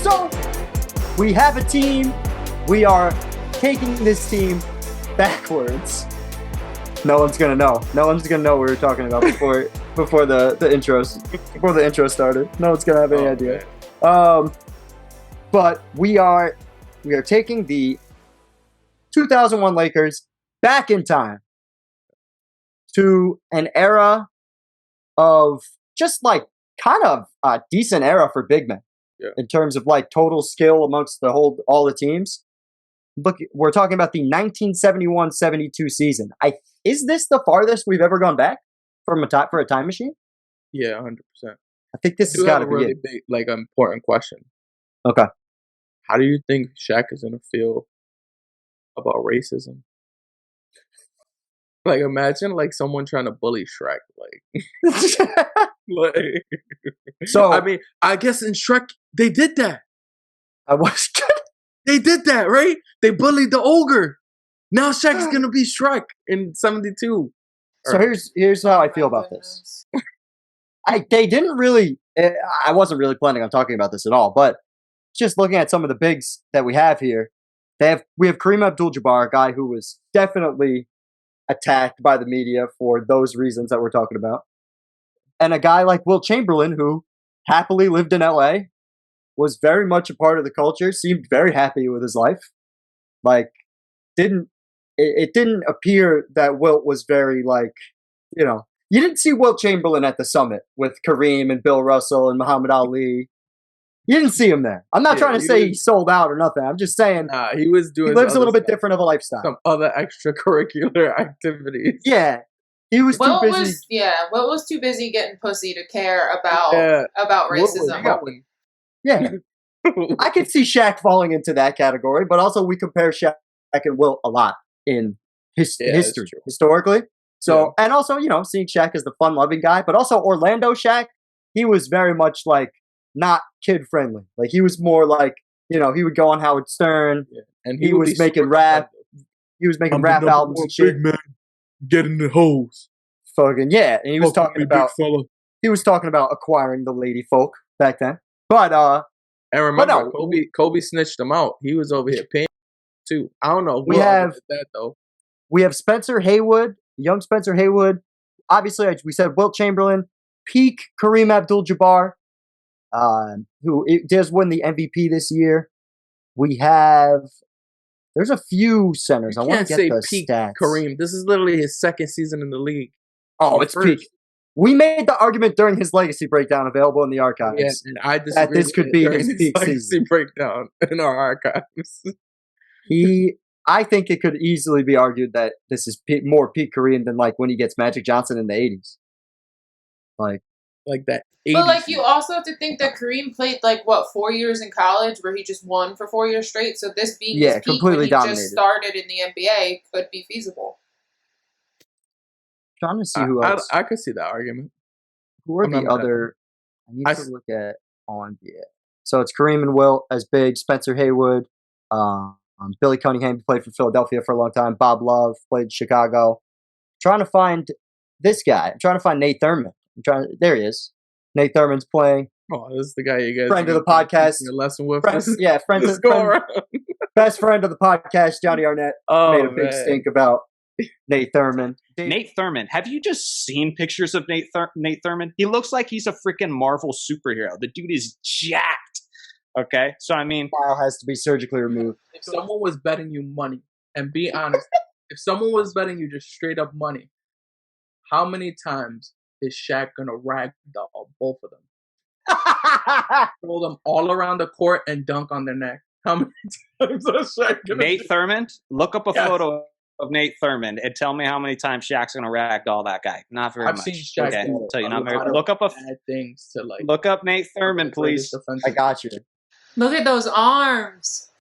So we have a team. We are taking this team backwards. No one's gonna know. No one's gonna know what we were talking about before the intro started. No one's gonna have any idea. But we are taking the 2001 Lakers back in time to an era of just like kind of a decent era for big men in terms of like total skill amongst all the teams. Look, we're talking about the 1971-72 season. Is this the farthest we've ever gone back for a time machine? Yeah, 100%. I think this has got to be really big, like, important question. Okay. How do you think Shaq is gonna feel about racism? Like, imagine like someone trying to bully Shrek, like. So I mean, I guess in Shrek they did that. They did that, right? They bullied the ogre. Now Shaq's gonna be Shrek in 72. So here's how I feel about this. They didn't really. I wasn't really planning on talking about this at all, but just looking at some of the bigs that we have here, we have Kareem Abdul-Jabbar, a guy who was definitely attacked by the media for those reasons that we're talking about, and a guy like Wilt Chamberlain, who happily lived in LA, was very much a part of the culture, seemed very happy with his life. Like, it didn't appear that Wilt was very, like, you didn't see Wilt Chamberlain at the summit with Kareem and Bill Russell and Muhammad Ali. You didn't see him there. I'm not trying to say he sold out or nothing. I'm just saying he was doing. He lives a little bit different of a lifestyle. Some other extracurricular activities. Yeah, he was too busy. Wilt was too busy getting pussy to care about racism. Yeah, I could see Shaq falling into that category, but also we compare Shaq and Wilt a lot in history, historically. So, and also, seeing Shaq as the fun-loving guy, but also Orlando Shaq, he was very much like not kid-friendly. Like, he was more like, he would go on Howard Stern, and he was making rap. He was making rap albums and shit. Big man, getting the hoes. Fucking yeah, and he was talking about acquiring the lady folk back then. But and remember, Kobe snitched him out. He was over here paying too. I don't know. We have that though. We have Spencer Haywood, young Spencer Haywood. Obviously, as we said, Wilt Chamberlain, peak Kareem Abdul-Jabbar, who does win the MVP this year. There's a few centers. I want to get the peak stats. Kareem. This is literally his second season in the league. Oh, it's peak. We made the argument during his legacy breakdown, available in the archives. Yeah, and I disagree that this could be his peak legacy season. breakdown in our archives. I think it could easily be argued that this is more peak Kareem than like when he gets Magic Johnson in the 80s. Like that. But like, you also have to think that Kareem played 4 years in college where he just won for 4 years straight. So this being his peak when he just started in the NBA could be feasible. Trying to see who else. I could see that argument. Who are the other? I need to look at on NBA. So it's Kareem and Wilt as big. Spencer Haywood, Billy Cunningham played for Philadelphia for a long time. Bob Love played Chicago. Trying to find this guy. I'm trying to find Nate Thurmond. There he is. Nate Thurmond's playing. Oh, this is the guy you guys friend of the podcast. A lesson with. Best friend of the podcast, Johnny Arnett, made a big stink about Nate Thurmond. Nate Thurmond. Have you just seen pictures of Nate Thurmond? He looks like he's a freaking Marvel superhero. The dude is jacked. Okay, so I mean, file has to be surgically removed. If someone was betting you money, and be honest, if someone was betting you just straight up money, how many times is Shaq gonna ragdoll both of them? Throw them all around the court and dunk on their neck. How many times is Shaq gonna Nate Thurmond? Look up a photo of Nate Thurmond and tell me how many times Shaq's gonna ragdoll that guy. Not very much. I've seen Shaq tell you not very. Look up things to Look up Nate Thurmond, please. I got you. Look at those arms.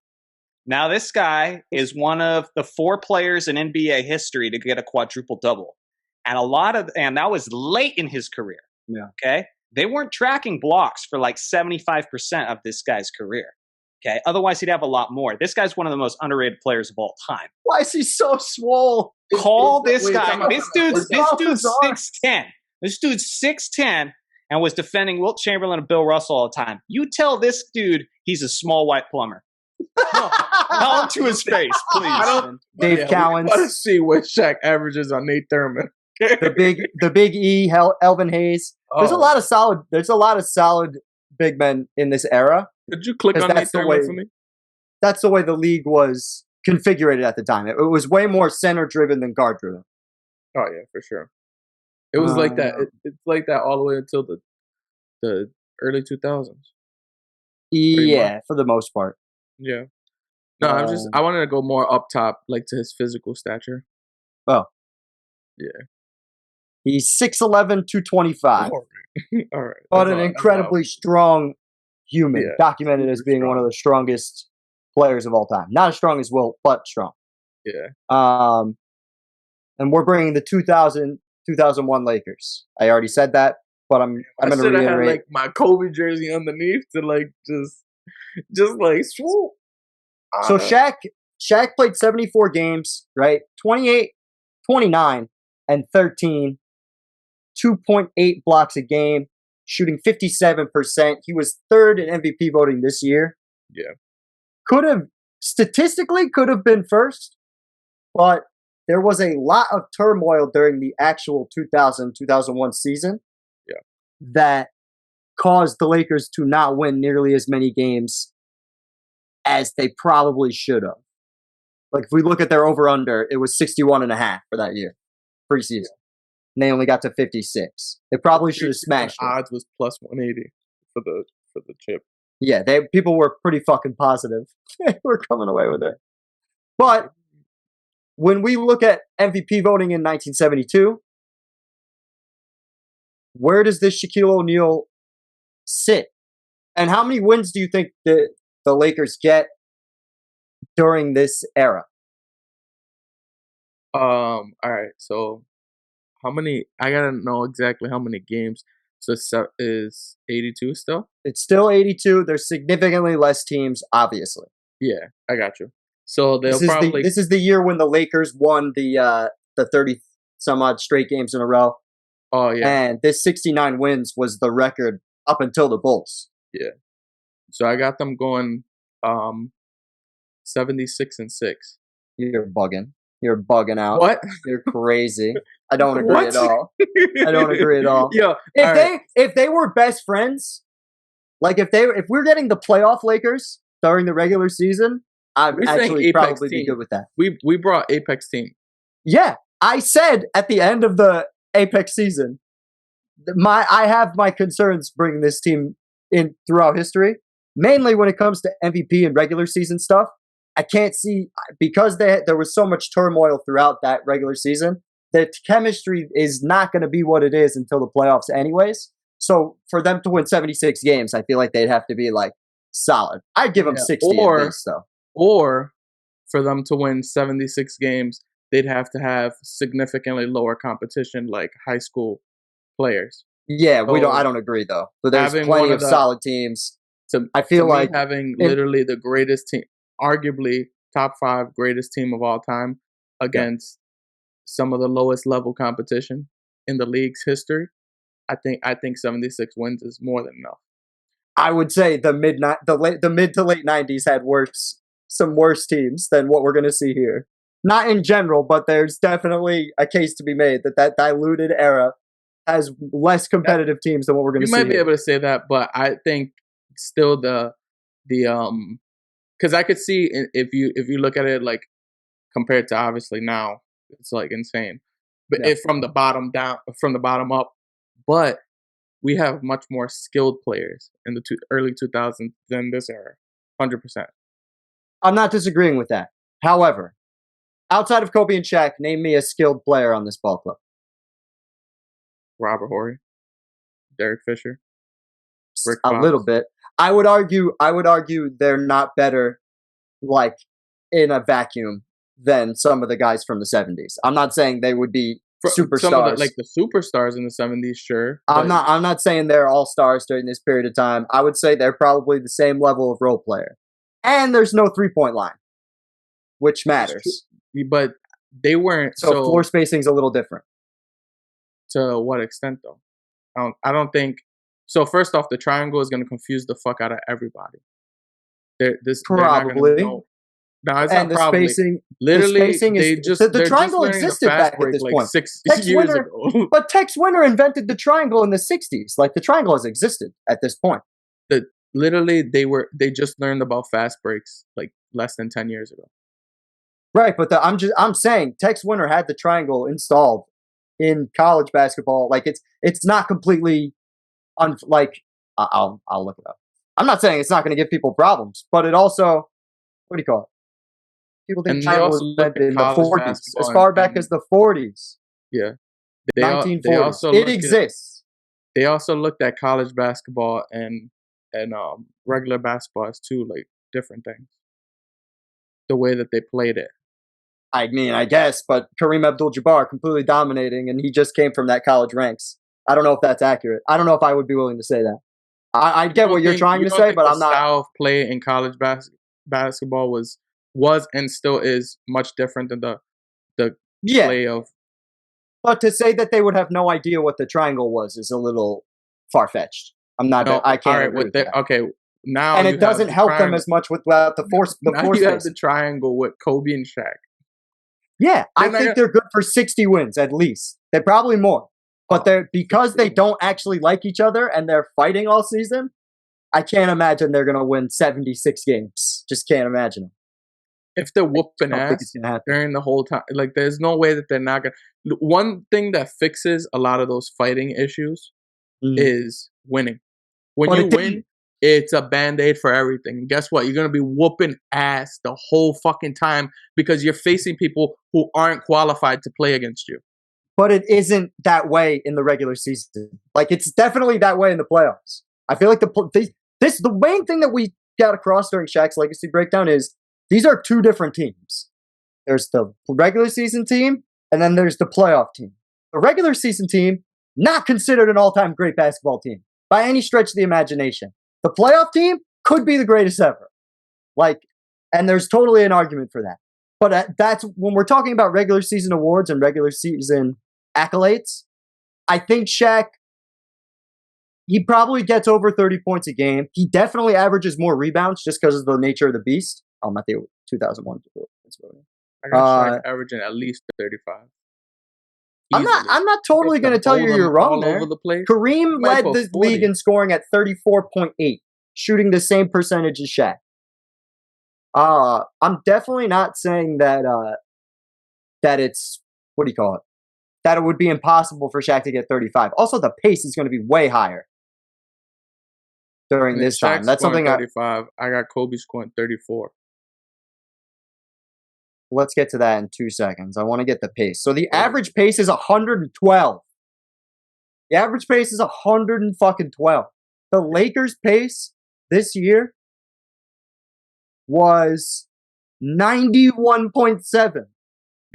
Now this guy is one of the 4 players in NBA history to get a quadruple double, and that was late in his career. Yeah. Okay, they weren't tracking blocks for like 75% of this guy's career. Okay, otherwise he'd have a lot more. This guy's one of the most underrated players of all time. Why is he so swole? Call this guy. This dude's 6'10". This dude's 6'10" and was defending Wilt Chamberlain and Bill Russell all the time. You tell this dude He's a small white plumber. Tell him to his face, please. Dave Cowens. Let's see what Shaq averages on Nate Thurmond. the big E, Elvin Hayes. There's a lot of solid big men in this era. Could you click on Nate Thurmond for me? That's the way the league was configured at the time. It was way more center driven than guard driven. Oh yeah, for sure. It was like that. It's like that all the way until the early 2000s. Yeah, for the most part. Yeah. No, I wanted to go more up top, like to his physical stature. Oh. Yeah. He's 6'11", 225. All right. But an incredibly strong human, documented as being one of the strongest players of all time. Not as strong as Wilt, but strong. Yeah. And we're bringing the 2001 Lakers. I already said that, but I'm going to reiterate. I had like my Kobe jersey underneath to like just like swoop. So Shaq played 74 games, right? 28, 29, and 13. 2.8 blocks a game, shooting 57%. He was third in MVP voting this year. Yeah. Statistically could have been first, but there was a lot of turmoil during the actual 2000-2001 season that caused the Lakers to not win nearly as many games as they probably should have. Like if we look at their over-under, it was 61.5 for that year, preseason. And they only got to 56. They probably should have smashed it. Odds was plus 180 for the chip. Yeah, people were pretty fucking positive. They were coming away with it. But when we look at MVP voting in 1972, where does this Shaquille O'Neal sit? And how many wins do you think the Lakers get during this era? All right, so how many? I gotta know exactly how many games. So is 82 still? It's still 82. There's significantly less teams, obviously. Yeah, I got you. So this is the year when the Lakers won the 30 some odd straight games in a row. Oh yeah. And this 69 wins was the record up until the Bulls. Yeah. So I got them going 76-6. You're bugging out. What? You're crazy. I don't agree at all. I don't agree at all. Yo, if they were best friends, like if we're getting the playoff Lakers during the regular season, I'd actually probably be good with that. We brought Apex team. Yeah, I said at the end of the Apex season, I have my concerns bringing this team in throughout history, mainly when it comes to MVP and regular season stuff. I can't see, because there was so much turmoil throughout that regular season, the chemistry is not going to be what it is until the playoffs anyways. So for them to win 76 games, I feel like they'd have to be like solid. I'd give them 60 at least, though. Or for them to win 76 games, they'd have to have significantly lower competition, like high school players. Yeah, so I don't agree though. But there's plenty of solid teams. I feel like having literally the greatest team, arguably top 5 greatest team of all time, against some of the lowest level competition in the league's history. I think 76 wins is more than enough. I would say the mid to late 90s had some worse teams than what we're going to see here. Not in general, but there's definitely a case to be made that diluted era has less competitive teams than what we're going to see. You might be able to say that, but I think still the because I could see if you look at it like compared to obviously now, it's like insane. But if from the bottom up, but we have much more skilled players in the early 2000s than this era, 100%. I'm not disagreeing with that. However, outside of Kobe and Shaq, name me a skilled player on this ball club. Robert Horry, Derek Fisher, Rick a Fox. Little bit. I would argue they're not better, like in a vacuum, than some of the guys from the 70s. I'm not saying they would be superstars. Some of the superstars in the 70s, sure. I'm not saying they're all stars during this period of time. I would say they're probably the same level of role player. And there's no 3-point line, which matters. But they weren't. So floor spacing's a little different. To what extent, though? I don't think. So first off, the triangle is going to confuse the fuck out of everybody. Probably. No, it's and not probably. Spacing, literally, the spacing they is just the triangle existed back at this point. 6 years ago. But Tex Winter invented the triangle in the 60s. Like the triangle has existed at this point. Literally, they just learned about fast breaks like less than 10 years ago. Right, but I'm saying Tex Winter had the triangle installed in college basketball. Like it's not completely I'll look it up. I'm not saying it's not going to give people problems, but it also, what do you call it? People think triangle was invented in the 40s, as far back as the 40s. Yeah, 1940s. It exists. They also looked at college basketball and regular basketball as two like different things. The way that they played it. I mean, I guess, but Kareem Abdul-Jabbar completely dominating, and he just came from that college ranks. I don't know if that's accurate. I don't know if I would be willing to say that. I get what you're trying to say, but I'm not. The style of play in college basketball was and still is much different than the play of. But to say that they would have no idea what the triangle was is a little far fetched. I'm not. No, I can't agree with that. Okay, now and it doesn't help them as much without the force. Now you have the triangle with Kobe and Shaq. Yeah, I think they're good for 60 wins at least. They're probably more. But because they don't actually like each other and they're fighting all season, I can't imagine they're going to win 76 games. Just can't imagine it. If they're whooping ass during the whole time, like there's no way that they're not going to. One thing that fixes a lot of those fighting issues is winning. When you win, it's a Band-Aid for everything. And guess what? You're going to be whooping ass the whole fucking time because you're facing people who aren't qualified to play against you. But it isn't that way in the regular season. Like, it's definitely that way in the playoffs. I feel like the main thing that we got across during Shaq's legacy breakdown is these are two different teams. There's the regular season team, and then there's the playoff team. The regular season team, not considered an all-time great basketball team by any stretch of the imagination. The playoff team could be the greatest ever. And there's totally an argument for that. But that's when we're talking about regular season awards and regular season accolades. I think Shaq, he probably gets over 30 points a game. He definitely averages more rebounds just because of the nature of the beast. I'm at the 2001. I got Shaq averaging at least 35. Easily. I'm not totally going to tell you you're wrong there. Over the place. Kareem led the league in scoring at 34.8, shooting the same percentage as Shaq. I'm definitely not saying that it's, what do you call it? That it would be impossible for Shaq to get 35. Also, the pace is going to be way higher during this time. That's something 35. I got Kobe scoring 34. Let's get to that in 2 seconds. I want to get the pace. So the average pace is 112. The average pace is 112. The Lakers' pace this year was 91.7.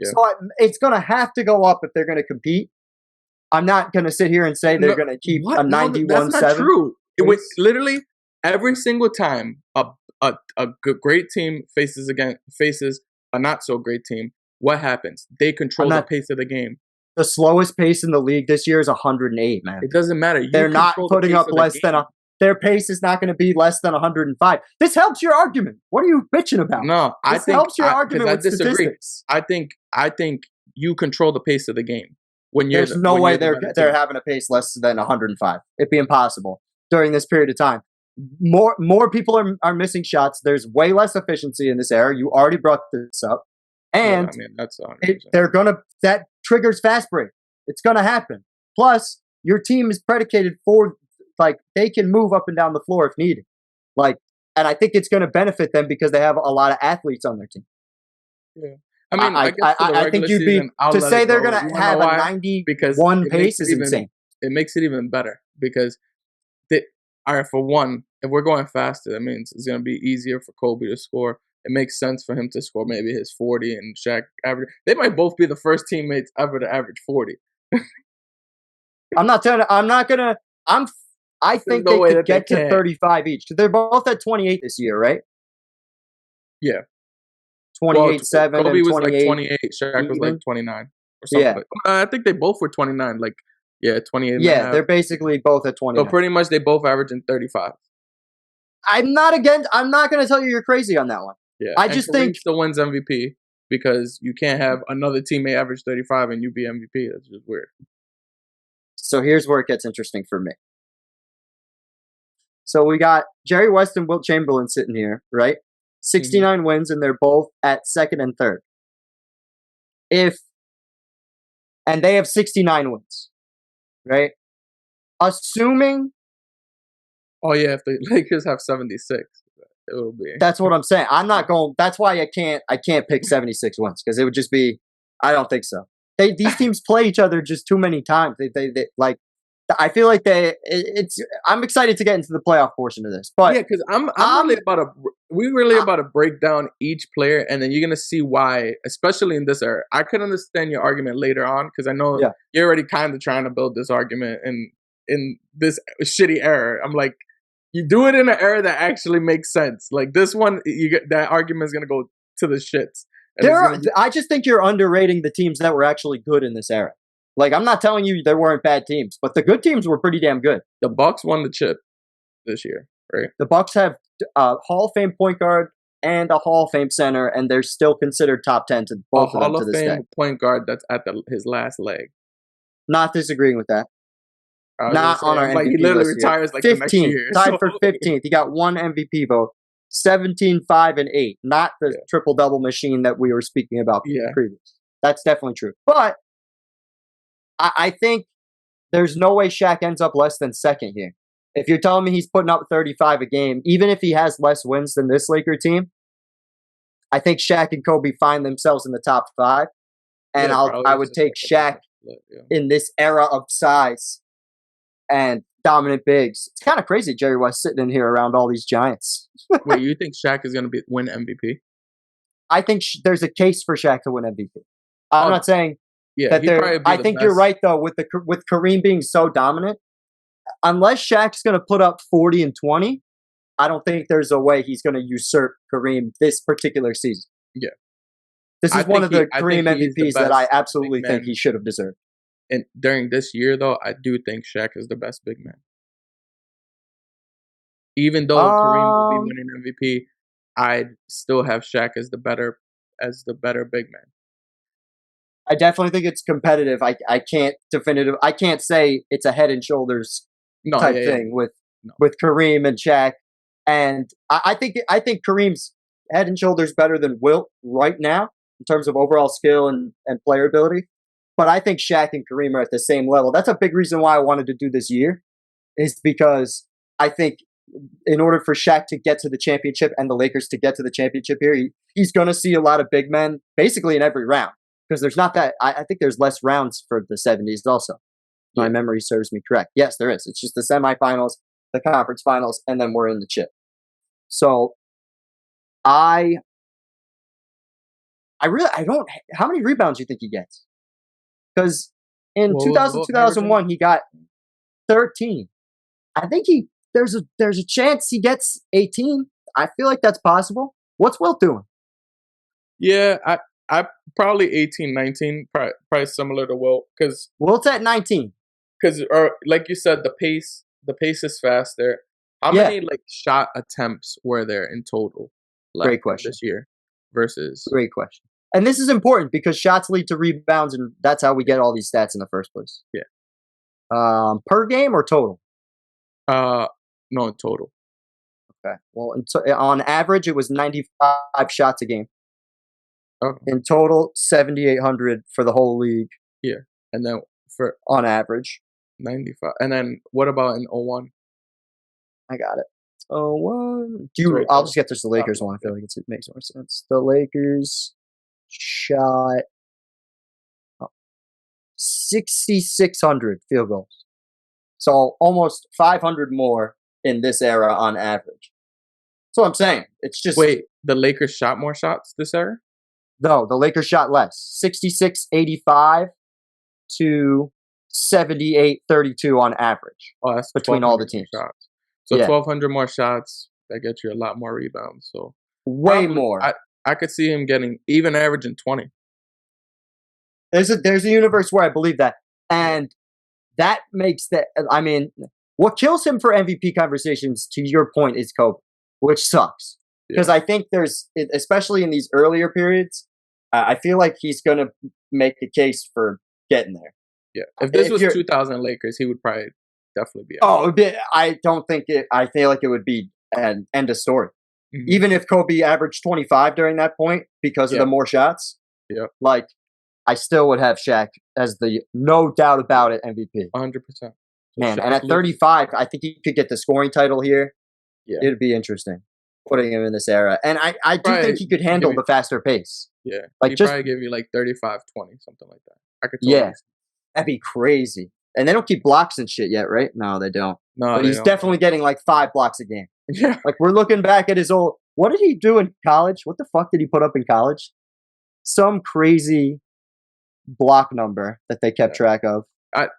Yeah. So it's going to have to go up if they're going to compete. I'm not going to sit here and say they're going to keep a 91.7. That's not true. It was literally every single time a great team faces a not so great team. What happens? They control the pace of the game. The slowest pace in the league this year is 108, man. It doesn't matter. They're not putting up less than their pace is not going to be less than 105. This helps your argument. What are you bitching about? No, this helps your argument with statistics. I think you control the pace of the game. There's no way they're having a pace less than 105. It'd be impossible during this period of time. More people are missing shots. There's way less efficiency in this era. You already brought this up, and that's that triggers fast break. It's gonna happen. Plus, your team is predicated for they can move up and down the floor if needed. And I think it's going to benefit them because they have a lot of athletes on their team. Yeah. I think you'd be to say they're going to have a 91 pace is insane. It makes it even better because for one, if we're going faster, that means it's going to be easier for Kobe to score. It makes sense for him to score maybe his 40 and Shaq average. They might both be the first teammates ever to average 40. I think they could get to 35 each because they're both at 28 this year, right? Yeah. 28-7 Kobe and 28. Was like 28. Shaq was like 29 or something. Yeah. I think they both were 29. 28. Yeah, they're basically both at 29. So pretty much they both average in 35. I'm not going to tell you you're crazy on that one. Yeah, I just think still wins MVP because you can't have another teammate average 35 and you be MVP. That's just weird. So here's where it gets interesting for me. So we got Jerry West and Wilt Chamberlain sitting here, right? 69 wins, and they're both at second and third. And they have 69 wins, right? Assuming. Oh yeah, if the Lakers have 76, it will be. That's what I'm saying. I'm not going. That's why I can't pick 76 wins because it would just be. I don't think so. These teams play each other just too many times. They like. I feel like I'm excited to get into the playoff portion of this, but yeah, because we're really about to break down each player, and then you're gonna see why, especially in this era. I could understand your argument later on because I know you're already kind of trying to build this argument in this shitty era. I'm like, you do it in an era that actually makes sense. Like this one, that argument is gonna go to the shits. I just think you're underrating the teams that were actually good in this era. Like, I'm not telling you there weren't bad teams, but the good teams were pretty damn good. The Bucks won the chip this year, right? The Bucks have a Hall of Fame point guard and a Hall of Fame center, and they're still considered top 10 to both of them to this day. Hall of Fame point guard that's at his last leg. Not disagreeing with that. Not on our MVP he literally list retires like 15th, the next year. Tied for 15th. He got one MVP vote. 17, 5, and 8. Not the triple-double machine that we were speaking about previously. That's definitely true. But I think there's no way Shaq ends up less than second here. If you're telling me he's putting up 35 a game, even if he has less wins than this Laker team, I think Shaq and Kobe find themselves in the top 5. And I would take Shaq in this era of size and dominant bigs. It's kind of crazy Jerry West sitting in here around all these giants. Wait, you think Shaq is going to win MVP? I think there's a case for Shaq to win MVP. I'm not saying... Yeah, I think you're right though with Kareem being so dominant. Unless Shaq's going to put up 40 and 20, I don't think there's a way he's going to usurp Kareem this particular season. Yeah, this is one of the Kareem MVPs that I absolutely think he should have deserved. And during this year, though, I do think Shaq is the best big man. Even though Kareem will be winning MVP, I'd still have Shaq as the better big man. I definitely think it's competitive. I can't say it's a head and shoulders type thing with Kareem and Shaq. And I think Kareem's head and shoulders better than Wilt right now in terms of overall skill and player ability. But I think Shaq and Kareem are at the same level. That's a big reason why I wanted to do this year, is because I think in order for Shaq to get to the championship and the Lakers to get to the championship here, he's going to see a lot of big men basically in every round. Because there's not that, I think there's less rounds for the 70s also. My memory serves me correct. Yes, there is. It's just the semifinals, the conference finals, and then we're in the chip. So I don't, how many rebounds do you think he gets? Because in 2001, he got 13. I think there's a chance he gets 18. I feel like that's possible. What's Wilt doing? Yeah, I probably 18, 19, probably similar to Wilt, because Wilt's at 19. Because, like you said, the pace is faster. How many shot attempts were there in total? Great question. This year versus. Great question. And this is important because shots lead to rebounds, and that's how we get all these stats in the first place. Yeah. Per game or total? No, total. Okay. Well, on average, it was 95 shots a game. Okay. In total, 7,800 for the whole league. Yeah. And then on average. 95. And then what about in 01? I got it. 01. I'll just get to the Lakers one. I feel like it makes more sense. The Lakers shot 6,600 field goals. So almost 500 more in this era on average. That's what I'm saying. It's just... Wait, the Lakers shot more shots this era? No, the Lakers shot less. 66-85 to 78-32 on average. Oh, that's between all the teams. Shots. So 1,200 more shots, that gets you a lot more rebounds. So way more. I could see him getting even averaging 20. There's a universe where I believe that. And that makes that, I mean, what kills him for MVP conversations, to your point, is Kobe. which sucks. Because I think there's, especially in these earlier periods, I feel like he's going to make the case for getting there. Yeah. If this was 2000 Lakers, he would probably definitely be out. I don't think it, I feel like it would be an end of story. Mm-hmm. Even if Kobe averaged 25 during that point because of the more shots, like, I still would have Shaq as the, no doubt about it, MVP. 100%. Man, and at 35, I think he could get the scoring title here. Yeah. It'd be interesting putting him in this era. And I do think he could handle the faster pace. Yeah. Like, he'd probably give you like 35-20, something like that. I could totally see. That'd be crazy. And they don't keep blocks and shit yet, right? No, they don't. No, but he's definitely getting like 5 blocks a game. Yeah. Like, we're looking back at his old, what did he do in college? What the fuck did he put up in college? Some crazy block number that they kept track of.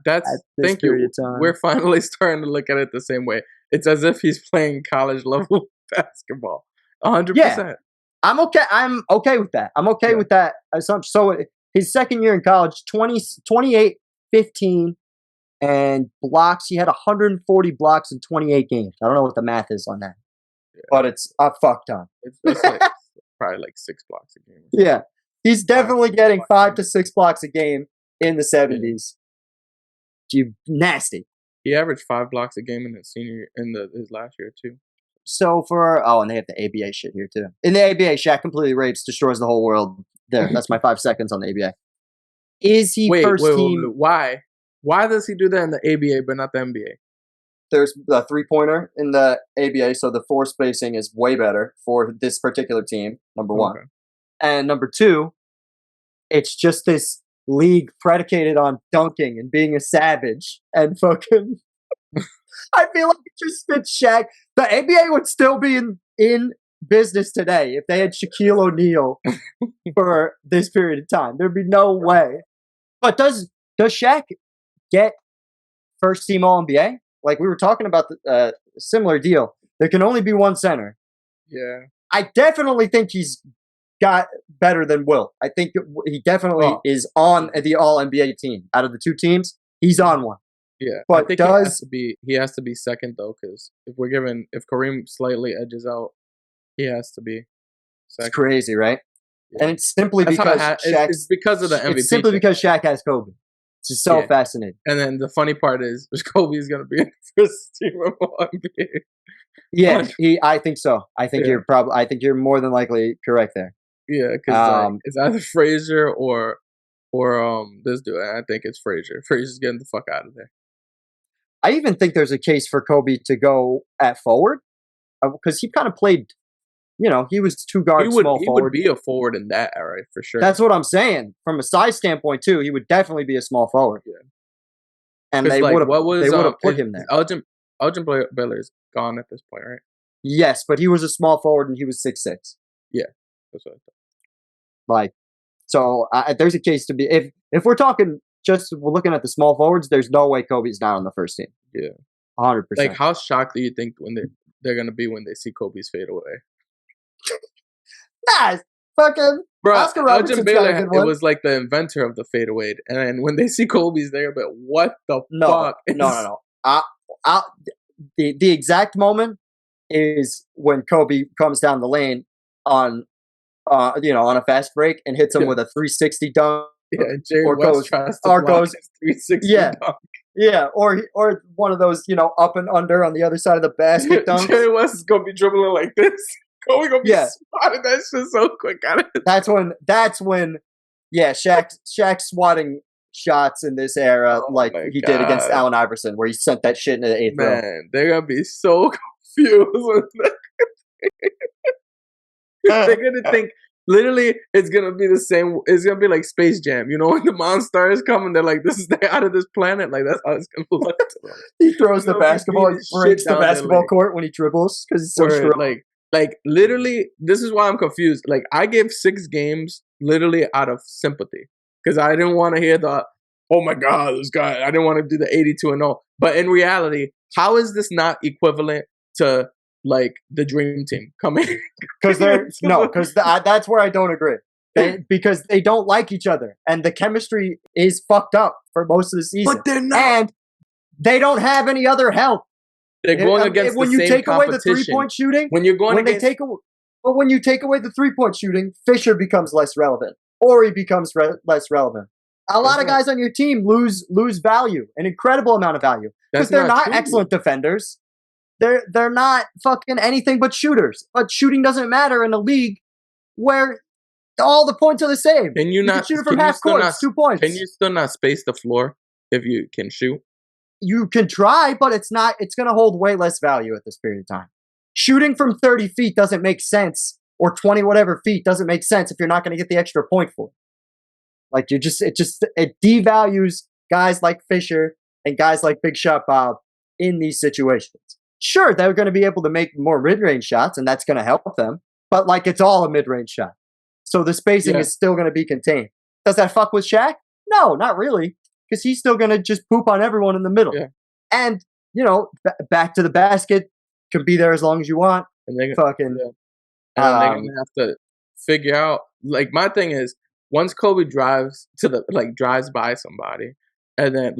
Thank you. We're finally starting to look at it the same way. It's as if he's playing college level basketball. 100%. Yeah. I'm okay with that. I'm okay with that assumption. So his second year in college, 28, 15, and blocks. He had 140 blocks in 28 games. I don't know what the math is on that, but it's a fuck ton. It's like, probably like 6 blocks a game. Yeah. He's definitely getting 5 to 6 blocks a game in the 70s. You nasty. He averaged 5 blocks a game in his last year too. So and they have the ABA shit here too. In the ABA, Shaq completely rapes, destroys the whole world. There, that's my 5 seconds on the ABA. Is he first team? Why? Why does he do that in the ABA but not the NBA? There's the 3-pointer in the ABA, so the floor spacing is way better for this particular team. Number one. And number 2, it's just this league predicated on dunking and being a savage and fucking. I feel like it just fits Shaq. The ABA would still be in business today if they had Shaquille O'Neal for this period of time. There'd be no way. But does Shaq get first team All NBA? Like we were talking about the similar deal. There can only be one center. Yeah. I definitely think he's got better than Will. I think he definitely is on the All NBA team. Out of the 2 teams, he's on one. Yeah, but I think he has to be second though, because if Kareem slightly edges out, he has to be second. It's crazy, right? Yeah. And it's simply because it's because of the MVP. It's simply because Shaq has Kobe. It's just so fascinating. And then the funny part is Kobe is going to be in the first team of All NBA. Yeah, I think so. I think you're more than likely correct there. Yeah, because it's either Frazier or this dude. I think it's Frazier. Frazier's getting the fuck out of there. I even think there's a case for Kobe to go at forward because he kind of played, he was 2 guards, small forward. He would be a forward in that era for sure. That's what I'm saying. From a size standpoint too, he would definitely be a small forward. Yeah. And they would have put him there. Elgin Baylor is gone at this point, right? Yes, but he was a small forward and he was 6'6". Yeah, that's what I thought. Like, so there's a case to be if we're talking. We're looking at the small forwards. There's no way Kobe's not on the first team. Yeah, 100%. Like, how shocked do you think when they're gonna be when they see Kobe's fade away? Nah, fucking Oscar Robertson's got a good one. It was like the inventor of the fadeaway, and when they see Kobe's there, but what the fuck? No. The exact moment is when Kobe comes down the lane on a fast break and hits him with a 360 dunk. Yeah, Jerry West tries to block his 360 dunk. Yeah, or one of those, up and under on the other side of the basket dunks. Jerry West is gonna be dribbling like this. Kobe gonna be swatting that shit so quick out of it. That's when Shaq swatting shots in this era he did against Allen Iverson, where he sent that shit into the 8th row. Man, they're gonna be so confused. They're gonna think literally it's gonna be the same. It's gonna be like Space Jam, when the monsters come and they're like, they're out of this planet. Like, that's how it's gonna look to them. He throws the basketball, and breaks the basketball court when he dribbles because he's so strong. Like literally, this is why I'm confused. Like, I gave 6 games literally out of sympathy because I didn't want to hear oh my god, this guy. I didn't want to do the 82-0. But in reality, how is this not equivalent to like the Dream Team coming? Because that's where I don't agree. Because they don't like each other and the chemistry is fucked up for most of the season. But they're not. And they don't have any other help. They're going against when the you same take away the competition. 3-point shooting, When you're going against, but when you take away the 3-point shooting, Fisher becomes less relevant, or he becomes less relevant. A lot of guys on your team lose value, an incredible amount of value, because they're not excellent defenders. They're not fucking anything but shooters. But shooting doesn't matter in a league where all the points are the same. You can shoot it from half court, 2 points. Can you still not space the floor if you can shoot? You can try, but it's going to hold way less value at this period of time. Shooting from 30 feet doesn't make sense, or 20 whatever feet doesn't make sense if you're not going to get the extra point for it. Like it devalues guys like Fisher and guys like Big Shot Bob in these situations. Sure, they're going to be able to make more mid-range shots, and that's going to help them. But like, it's all a mid-range shot, so the spacing is still going to be contained. Does that fuck with Shaq? No, not really, because he's still going to just poop on everyone in the middle. Yeah. And back to the basket, can be there as long as you want. And they're going to have to figure out. Like, my thing is, once Kobe drives by somebody, and then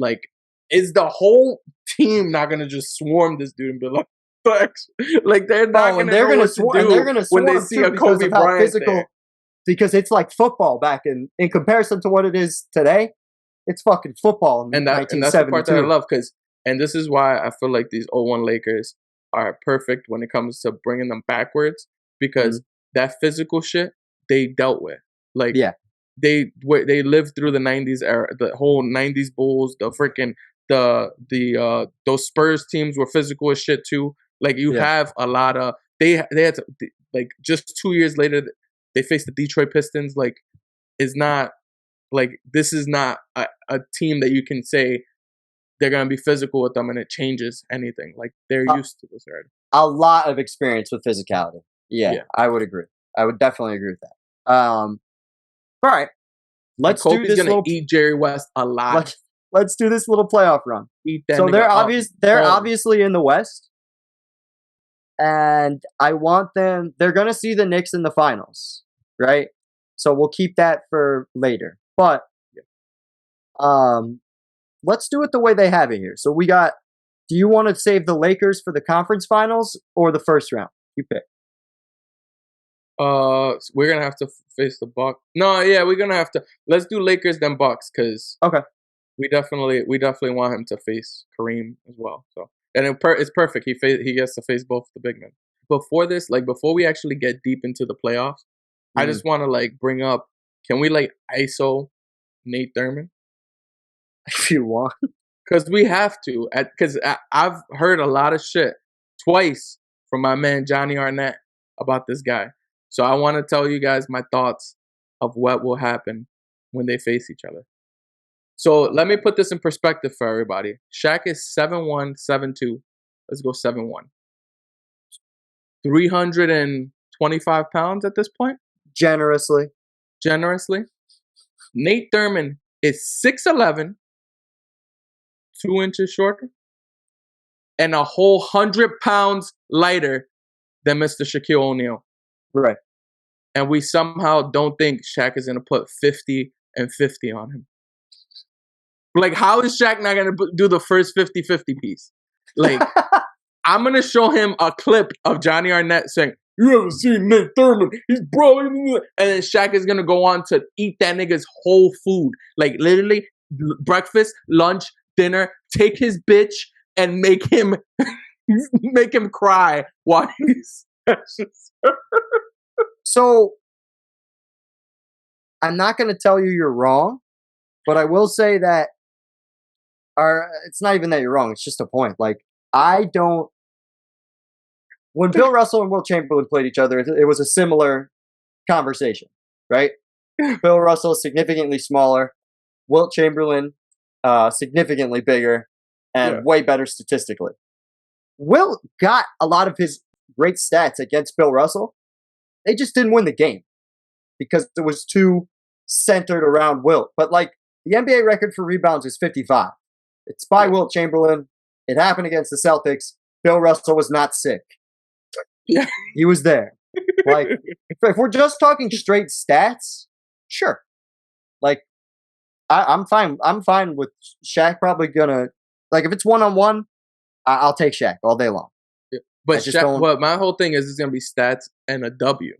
is the whole team not gonna just swarm this dude and be like, they're not gonna know what to do when they see a Kobe Bryant physical, there. Because it's like football back in comparison to what it is today. It's fucking football. And that's the part that I love, and this is why I feel like these 0-1 Lakers are perfect when it comes to bringing them backwards, because that physical shit they dealt with. They lived through the 90s era, the whole 90s Bulls, the freaking those Spurs teams were physical as shit too. Have a lot of they had to, just 2 years later they faced the Detroit Pistons. This is not a team that you can say they're gonna be physical with them and it changes anything. They're used to this already. A lot of experience with physicality. Yeah, I would agree. I would definitely agree with that. All right, let's do this. Kobe's gonna eat Jerry West alive. Let's do this little playoff run. So they're obviously in the West, and I want them. They're gonna see the Knicks in the finals, right? So we'll keep that for later. But let's do it the way they have it here. So we got. Do you want to save the Lakers for the conference finals or the first round? You pick. We're gonna have to face the Bucks. No, yeah, we're gonna have to. Let's do Lakers then Bucks, because we definitely want him to face Kareem as well. So, and it's perfect. He gets to face both the big men. Before this, before we actually get deep into the playoffs, I just want to bring up. Can we ISO Nate Thurmond? If you want, because we have to. Because I've heard a lot of shit twice from my man Johnny Arnett about this guy. So I want to tell you guys my thoughts of what will happen when they face each other. So let me put this in perspective for everybody. Shaq is 7'1", 7'2". Let's go 7'1". 325 pounds at this point? Generously. Nate Thurmond is 6'11", 2 inches shorter, and a whole 100 pounds lighter than Mr. Shaquille O'Neal. Right. And we somehow don't think Shaq is going to put 50 and 50 on him. How is Shaq not going to do the first 50-50 piece? I'm going to show him a clip of Johnny Arnett saying, "You ever seen Nate Thurmond? He's brilliant." And then Shaq is going to go on to eat that nigga's whole food. Literally, breakfast, lunch, dinner, take his bitch and make him cry while he's... So, I'm not going to tell you you're wrong, but I will say that it's not even that you're wrong. It's just a point. When Bill Russell and Wilt Chamberlain played each other, it was a similar conversation, right? Bill Russell is significantly smaller. Wilt Chamberlain, significantly bigger and way better statistically. Wilt got a lot of his great stats against Bill Russell. They just didn't win the game because it was too centered around Wilt. But the NBA record for rebounds is 55. It's by Wilt Chamberlain. It happened against the Celtics. Bill Russell was not sick. Yeah. He was there. If we're just talking straight stats, sure. I'm fine. I'm fine with Shaq probably gonna if it's 1-on-1, I'll take Shaq all day long. Yeah. But Shaq, well, my whole thing is it's gonna be stats and a W.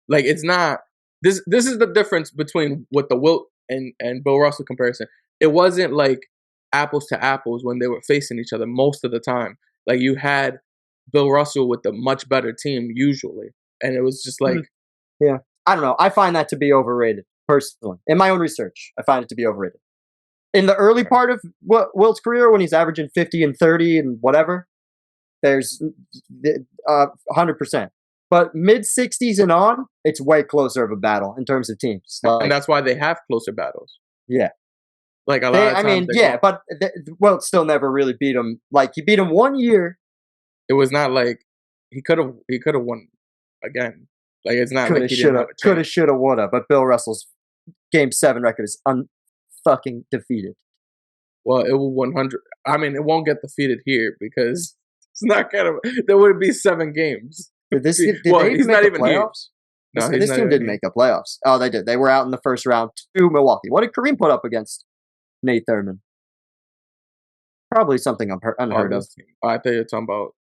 Like it's not. This is the difference between what the Wilt and Bill Russell comparison. It wasn't like apples to apples when they were facing each other most of the time. Like you had Bill Russell with a much better team usually, and it was just like, yeah, I don't know. I find that to be overrated personally. In my own research, I find it to be overrated. In the early part of Wilt's career, when he's averaging 50 and 30 and whatever, there's 100%. But mid 60s and on, it's way closer of a battle in terms of teams. Like, and that's why they have closer battles. Yeah. Like a lot of times. But Wilt still never really beat him. Like he beat him 1 year. It was not like he could have won again. Like it's not like he could have, should have, would have. But Bill Russell's Game 7 record is unfucking defeated. Well, it will 100. I mean, it won't get defeated here because it's not gonna. There would be 7 games. Did they even make the playoffs? No, this team didn't make the playoffs. Oh, they did. They were out in the first round to Milwaukee. What did Kareem put up against Nate Thurmond? Probably something unheard of. I thought you were talking about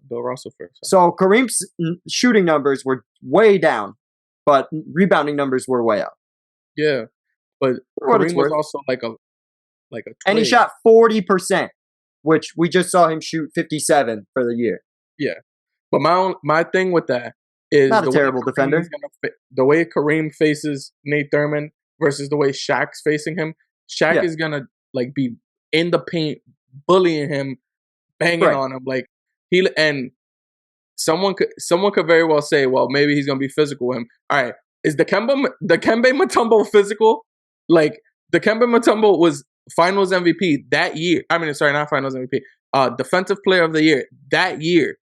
Bill Russell first. So Kareem's shooting numbers were way down, but rebounding numbers were way up. Yeah, but Kareem was also like a twig. And he shot 40%, which we just saw him shoot 57 for the year. Yeah, but my thing with that is not a terrible defender. The way Kareem faces Nate Thurmond versus the way Shaq's facing him, Shaq is gonna like be in the paint, bullying him, banging on him, like someone could very well say, well, maybe he's gonna be physical with him. All right, is the Kemba Mutombo physical? Like the Kemba Mutombo was Finals MVP that year. I mean, sorry, not Finals MVP. Defensive Player of the Year that year,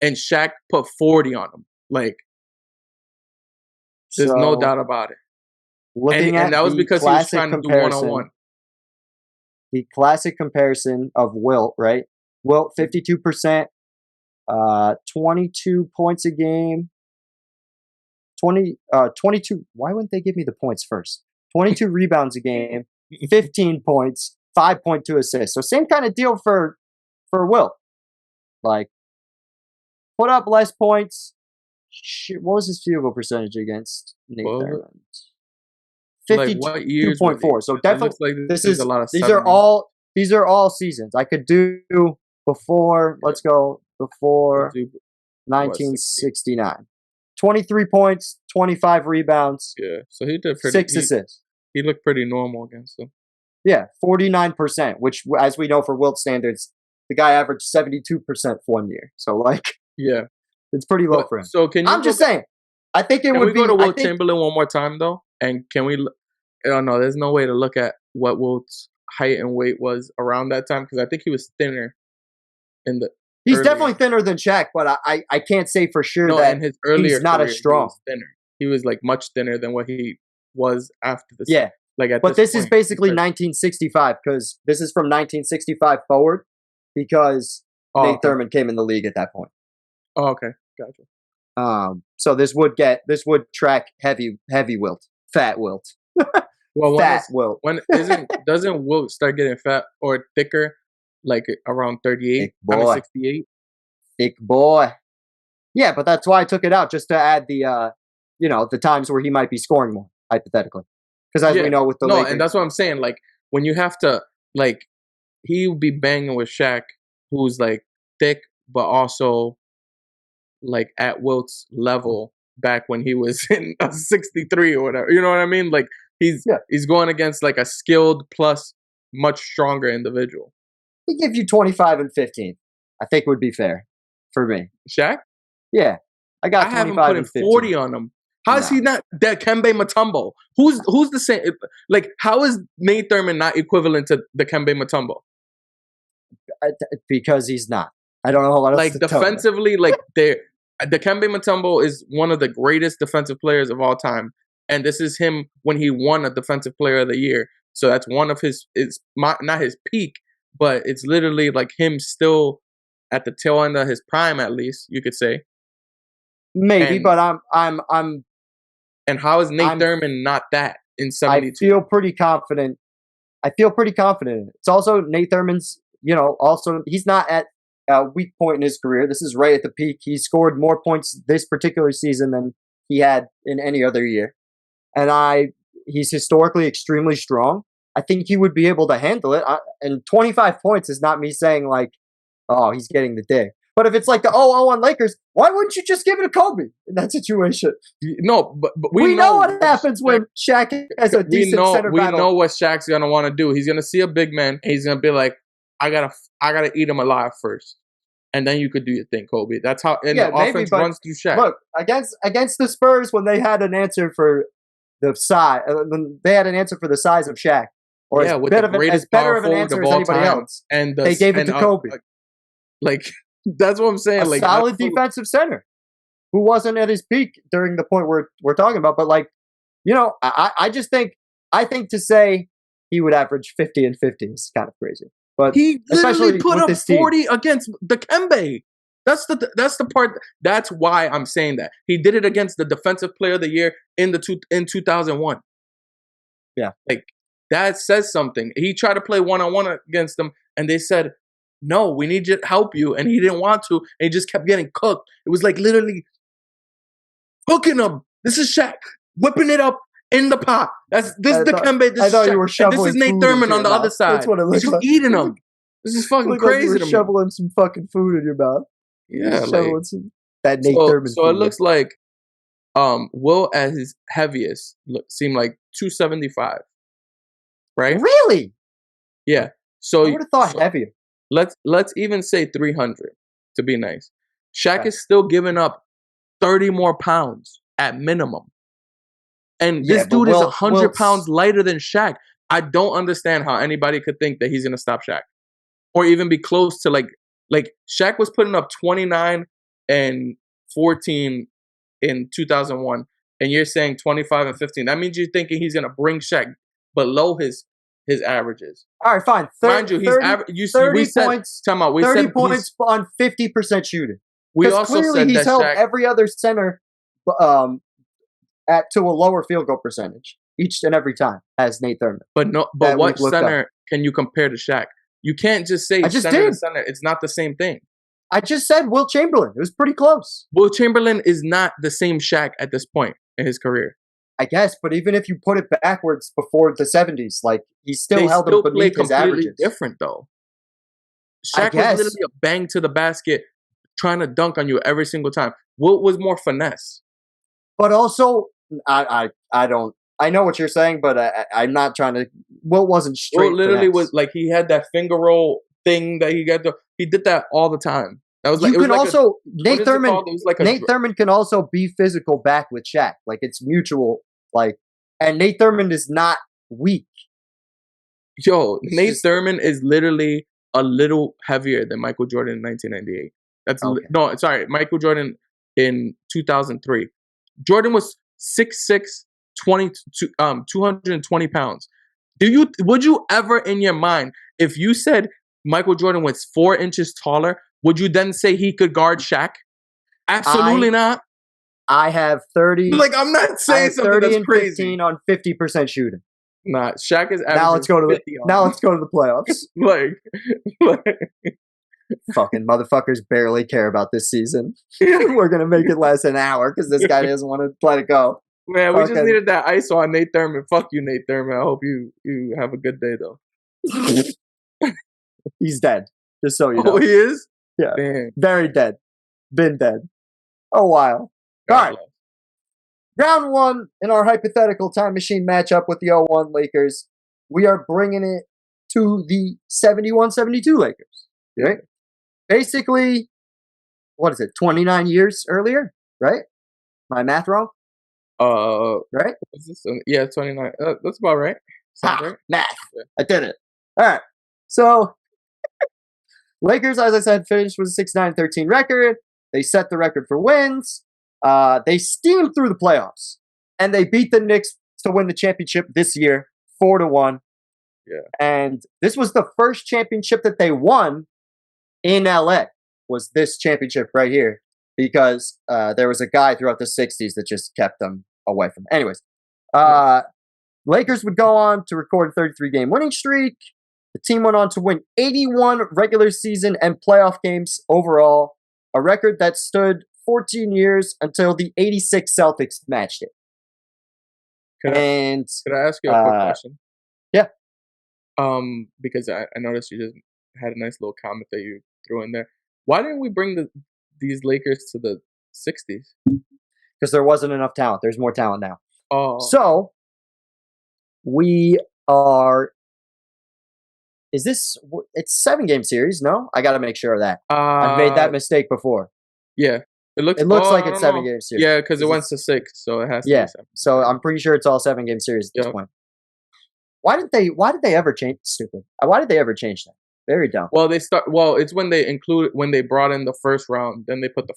and Shaq put 40 on him. Like, there's no doubt about it. And that was because he was trying to do one-on-one. The classic comparison of Wilt, right? Wilt, 52%, 22 points a game. 22. Why wouldn't they give me the points first? 22 rebounds a game, 15 points, 5.2 assists. So same kind of deal for Wilt. Like, put up less points. Shit, what was his field goal percentage against Nate Thurmond? 52.4. So definitely, like this is a lot of. These are all seasons. I could do before. Yeah. Let's go before 1969. 23 points, 25 rebounds. Yeah, so he did 6 assists. He looked pretty normal against them. Yeah, 49%, which, as we know for Wilt standards, the guy averaged 72% for 1 year. So, like, yeah, it's pretty low for him. So I'm just saying. I think it would be. Can we go to Wilt Chamberlain one more time though? And can we? I don't know. There's no way to look at what Wilt's height and weight was around that time because I think he was thinner. He's definitely thinner than Shaq, but I can't say for sure that in his earlier he's not as strong. He was thinner. He was like much thinner than what he was after this. Yeah, like but this is basically 1965 because this is from 1965 forward because Nate Thurmond came in the league at that point. Oh, okay, gotcha. So this would track heavy Wilt, fat Wilt. Well, Wilt. Doesn't Wilt start getting fat or thicker like around 38? 68? Thick boy. Yeah, but that's why I took it out just to add the the times where he might be scoring more hypothetically. Because as we know with the Lakers, and that's what I'm saying. Like when you have to he would be banging with Shaq, who's like thick but also like at Wilt's level back when he was in a 63 or whatever. You know what I mean? Like he's going against like a skilled plus much stronger individual. He give you 25 and 15. I think would be fair for me. Shaq? Yeah. I haven't put in 40 on him. How is he not that Kemba Mutombo? Who's the same? Like, how is Nate Thurmond not equivalent to the Kemba Mutombo? Because he's not. I don't know what else like defensively, like the Kemba Mutombo is one of the greatest defensive players of all time, and this is him when he won a Defensive Player of the Year. So that's one of his. It's not his peak, but it's literally like him still at the tail end of his prime, at least you could say. Maybe, but I'm. And how is Nate Thurmond not that in 72? I feel pretty confident. In it. It's also Nate Thurmond's also he's not at a weak point in his career. This is right at the peak. He scored more points this particular season than he had in any other year. And he's historically extremely strong. I think he would be able to handle it. And 25 points is not me saying like, oh, he's getting the dig. But if it's like the 0-0 Lakers, why wouldn't you just give it to Kobe in that situation? No, but we know what happens when Shaq has a decent center battle. We know what Shaq's gonna want to do. He's gonna see a big man, and he's gonna be like, I gotta eat him alive first, and then you could do your thing, Kobe. That's how the offense runs through Shaq. Look, against the Spurs, when they had an answer for the size, they had an answer for the size of Shaq, or as better of an answer as anybody else, and they gave it to Kobe. Like. That's what I'm saying. A solid defensive center who wasn't at his peak during the point we're talking about. But I think to say he would average 50 and 50 is kind of crazy. But he literally put up 40 against the Kembe. That's the part. That's why I'm saying that he did it against the Defensive Player of the Year in 2001. Yeah, like that says something. He tried to play 1-on-1 against them, and they said, no, we need to help you. And he didn't want to. And he just kept getting cooked. It was like literally hooking him. This is Shaq whipping it up in the pot. This is the Kembe. This is Nate Thurmond on the other side. That's what it looks like. Eating him. This is fucking crazy. Like you were shoveling some fucking food in your mouth. Yeah, that Nate Thurmond. So it looks like Will at his heaviest seemed like 275. Right? Really? Yeah. So I would have thought heavier. Let's even say 300 to be nice. Shaq is still giving up 30 more pounds at minimum. And this dude is 100 pounds lighter than Shaq. I don't understand how anybody could think that he's going to stop Shaq. Or even be close to like Shaq was putting up 29 and 14 in 2001. And you're saying 25 and 15. That means you're thinking he's going to bring Shaq below his averages. All right, fine. Mind you, he's 30 points. Time out. We 30 said points on 50% shooting. We also clearly said he's that held Shaq, every other center to a lower field goal percentage each and every time as Nate Thurmond. But what center can you compare to Shaq? You can't just say center to center. It's not the same thing. I just said Will Chamberlain. It was pretty close. Will Chamberlain is not the same Shaq at this point in his career. I guess, but even if you put it backwards before the 70s, like he still held them beneath his averages. Different though. Shaq was literally a bang to the basket, trying to dunk on you every single time. Wilt was more finesse. But also, I know what you're saying, but I'm not trying to. Wilt wasn't straight. Wilt literally was like he had that finger roll thing that he got. He did that all the time. That was like, Nate Thurmond can also be physical back with Shaq. Like it's mutual. And Nate Thurmond is not weak. Nate Thurmond is literally a little heavier than Michael Jordan in 1998. Michael Jordan in 2003. Jordan was 6'6", 220 pounds. Would you ever in your mind, if you said Michael Jordan was 4 inches taller, would you then say he could guard Shaq? Absolutely not. I have 30. I'm not saying something that's crazy. 15 on 50% shooting. Nah, Shaq is averaging. Now let's go to the playoffs. Fucking motherfuckers barely care about this season. We're gonna make it last an hour because this guy doesn't want to let it go. Man, we just needed that ISO on Nate Thurmond. Fuck you, Nate Thurmond. I hope you have a good day though. He's dead. Just so you know. Oh, he is? Yeah. Damn. Very dead. Been dead. A while. All right. Round 1 in our hypothetical time machine matchup with the 0-1 Lakers. We are bringing it to the 71-72 Lakers. Right? Basically, 29 years earlier? Right? My math wrong? Right? Yeah, 29. That's about right. Right. Math. Yeah. I did it. All right. So, Lakers, as I said, finished with a 6-9-13 record. They set the record for wins. They steamed through the playoffs. And they beat the Knicks to win the championship this year, 4-1. Yeah. And this was the first championship that they won in LA, was this championship right here. Because there was a guy throughout the 60s that just kept them away from it. Anyways, Lakers would go on to record a 33-game winning streak. The team went on to win 81 regular season and playoff games overall, a record that stood 14 years until the 86 Celtics matched it. Could I ask you a quick question? Yeah. Because I noticed you just had a nice little comment that you threw in there. Why didn't we bring these Lakers to the 60s? Because there wasn't enough talent. There's more talent now. Oh. So, we are... it's 7-game series, no? I got to make sure of that. I've made that mistake before. Yeah. It looks like it's 7-game series. Yeah, because it went to 6, so it has to be 7. So I'm pretty sure it's all 7-game series at this point. Why did they ever change? Stupid. Why did they ever change that? Very dumb. Well, it's when they brought in the first round, then they put the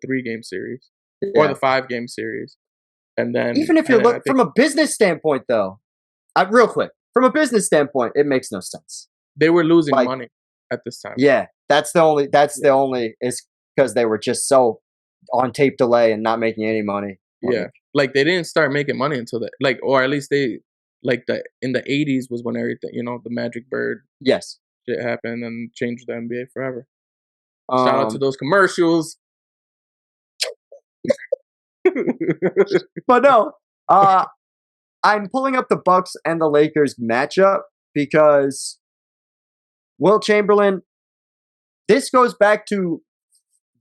3-game series or the 5-game series, and then even if you look from a business standpoint, though, real quick, from a business standpoint, it makes no sense. They were losing money at this time. Yeah, that's the only is because they were just so on tape delay and not making any money. Yeah, like they didn't start making money until or at least they in the 80s was when everything, the Magic Bird shit happened and changed the NBA forever. Shout out to those commercials. But no, I'm pulling up the Bucks and the Lakers matchup because Wilt Chamberlain, this goes back to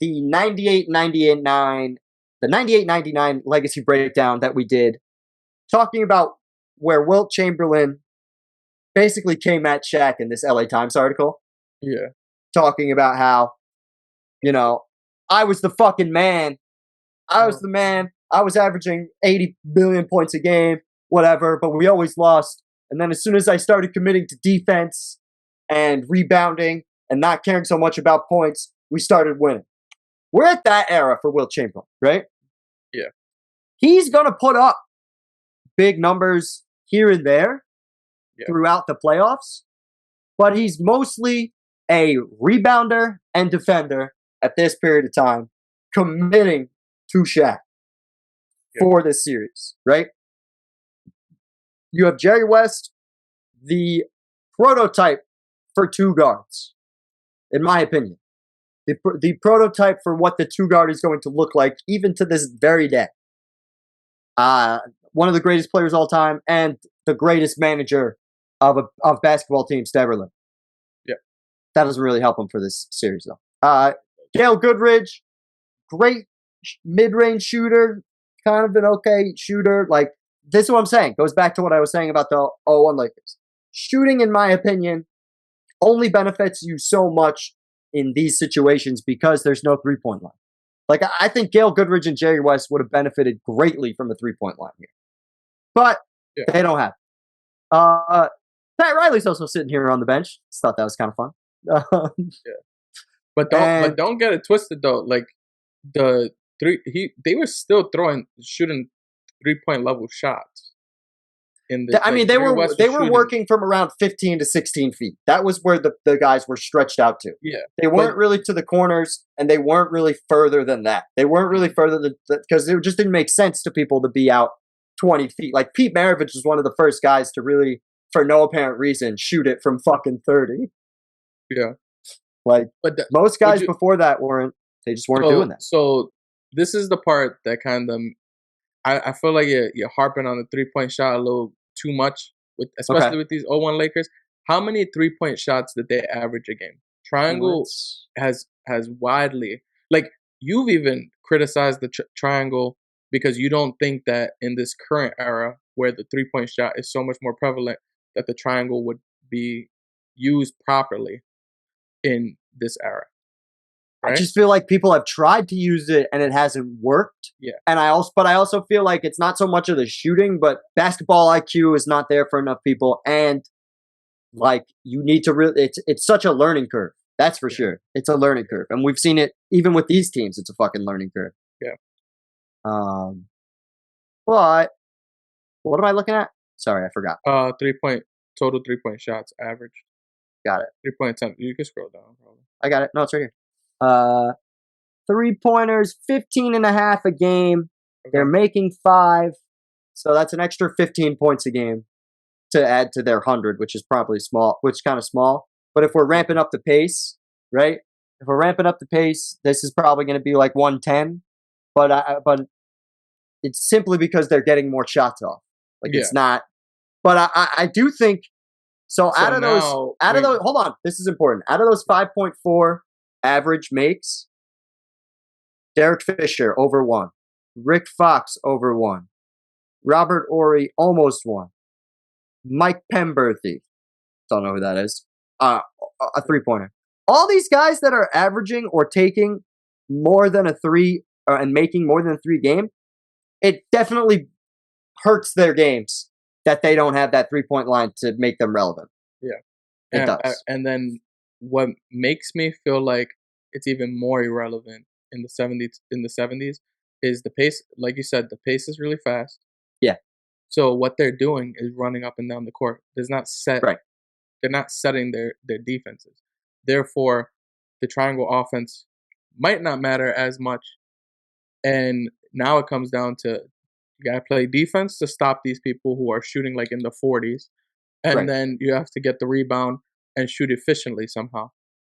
the 98-99 legacy breakdown that we did, talking about where Wilt Chamberlain basically came at Shaq in this LA Times article. Yeah. Talking about how, I was the fucking man. I was the man. I was averaging 80 billion points a game, whatever, but we always lost. And then as soon as I started committing to defense and rebounding and not caring so much about points, we started winning. We're at that era for Wilt Chamberlain, right? Yeah. He's going to put up big numbers here and there throughout the playoffs, but he's mostly a rebounder and defender at this period of time, committing to Shaq for this series, right? You have Jerry West, the prototype for two guards, in my opinion. The prototype for what the two guard is going to look like, even to this very day. One of the greatest players of all time, and the greatest manager of basketball teams to ever live. Yeah, that doesn't really help him for this series, though. Gail Goodridge, great mid-range shooter, kind of an okay shooter. Like, this is what I'm saying. Goes back to what I was saying about the 0-1 Lakers. Shooting, in my opinion, only benefits you so much in these situations because there's no three-point line. Like, I think Gail Goodridge and Jerry West would have benefited greatly from a three-point line here. But they don't have it. Pat Riley's also sitting here on the bench. Just thought that was kind of fun. But don't get it twisted, though. Like, they were still shooting 3-point level shots. They were working from around 15 to 16 feet. That was where the guys were stretched out to. Yeah, they weren't really to the corners, and they weren't really further than that. They weren't really further than because it just didn't make sense to people to be out 20 feet. Like Pete Maravich was one of the first guys to really, for no apparent reason, shoot it from fucking 30. Yeah, like most guys before that they just weren't doing that. So this is the part that kind of. I feel like you're harping on the 3-point shot a little too much, especially with these 0-1 Lakers. How many 3-point shots did they average a game? Triangle has widely, like, you've even criticized the triangle because you don't think that in this current era where the 3-point shot is so much more prevalent that the triangle would be used properly in this era. Right? I just feel like people have tried to use it and it hasn't worked. Yeah. And I also feel like it's not so much of the shooting, but basketball IQ is not there for enough people. And like, you need to really, it's such a learning curve. That's for sure. It's a learning curve. And we've seen it even with these teams. It's a fucking learning curve. Yeah. But what am I looking at? Sorry, I forgot. Total 3-point shots average. Got it. 3-point attempt. You can scroll down. Probably. I got it. No, it's right here. 3-pointers, 15.5 a game. Okay. They're making 5. So that's an extra 15 points a game to add to their 100, which is probably small, which is kind of small. But if we're ramping up the pace, right? If we're ramping up the pace, this is probably going to be like 110. But it's simply because they're getting more shots off. Like it's not. But I do think so. Out of those, hold on, this is important. Out of those 5.4 average makes, Derek Fisher over 1, Rick Fox over 1, Robert Ory almost 1, Mike Pemberthy, don't know who that is, a 3-pointer. All these guys that are averaging or taking more than a 3 and making more than a 3 game, it definitely hurts their games that they don't have that 3-point line to make them relevant. Yeah, it does. And then what makes me feel like it's even more irrelevant in the 70s is the pace. Like you said, the pace is really fast. Yeah. So what they're doing is running up and down the court. There's not set. Right. They're not setting their defenses. Therefore, the triangle offense might not matter as much. And now it comes down to you gotta play defense to stop these people who are shooting like in the 40s, and then you have to get the rebound and shoot efficiently somehow.